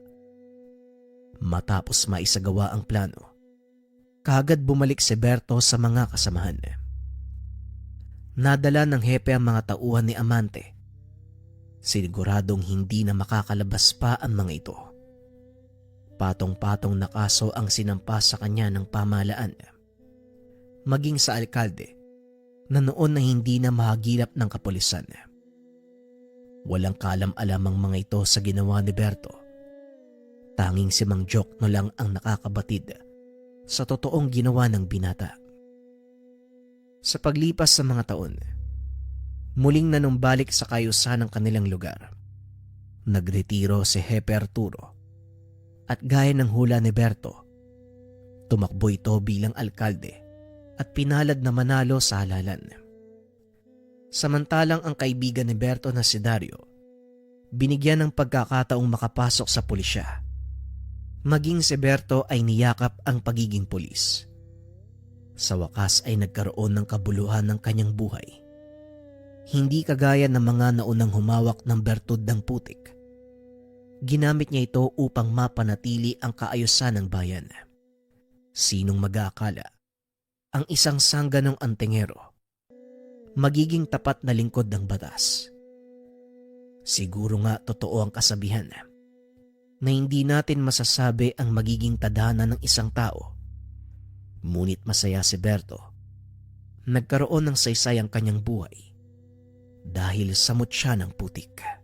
Matapos maisagawa ang plano, kaagad bumalik si Berto sa mga kasamahan. Nadala ng hepe ang mga tauhan ni Amante. Siguradong hindi na makakalabas pa ang mga ito. Patong-patong na kaso ang sinampa sa kanya ng pamahalaan. Maging sa alkalde na noon na hindi na mahagilap ng kapulisan. Walang kalam-alam ang mga ito sa ginawa ni Berto. Tanging si Mang Jokno lang ang nakakabatid sa totoong ginawa ng binata. Sa paglipas sa mga taon, muling nanumbalik sa kayusan ng kanilang lugar. Nagretiro si Hepe Arturo at gaya ng hula ni Berto, tumakbo ito bilang alkalde at pinalad na manalo sa halalan. Samantalang ang kaibigan ni Berto na si Dario, binigyan ng pagkakataong makapasok sa pulisya. Maging si Berto ay niyakap ang pagiging pulis. Sa wakas ay nagkaroon ng kabuluhan ng kanyang buhay. Hindi kagaya ng mga naunang humawak ng bertud ng putik. Ginamit niya ito upang mapanatili ang kaayusan ng bayan. Sinong mag-aakala ang isang sangganong antingero magiging tapat na lingkod ng batas? Siguro nga totoo ang kasabihan na hindi natin masasabi ang magiging tadhana ng isang tao. Ngunit masaya si Berto. Nagkaroon ng saysay ang kanyang buhay dahil sa mutya ng putik.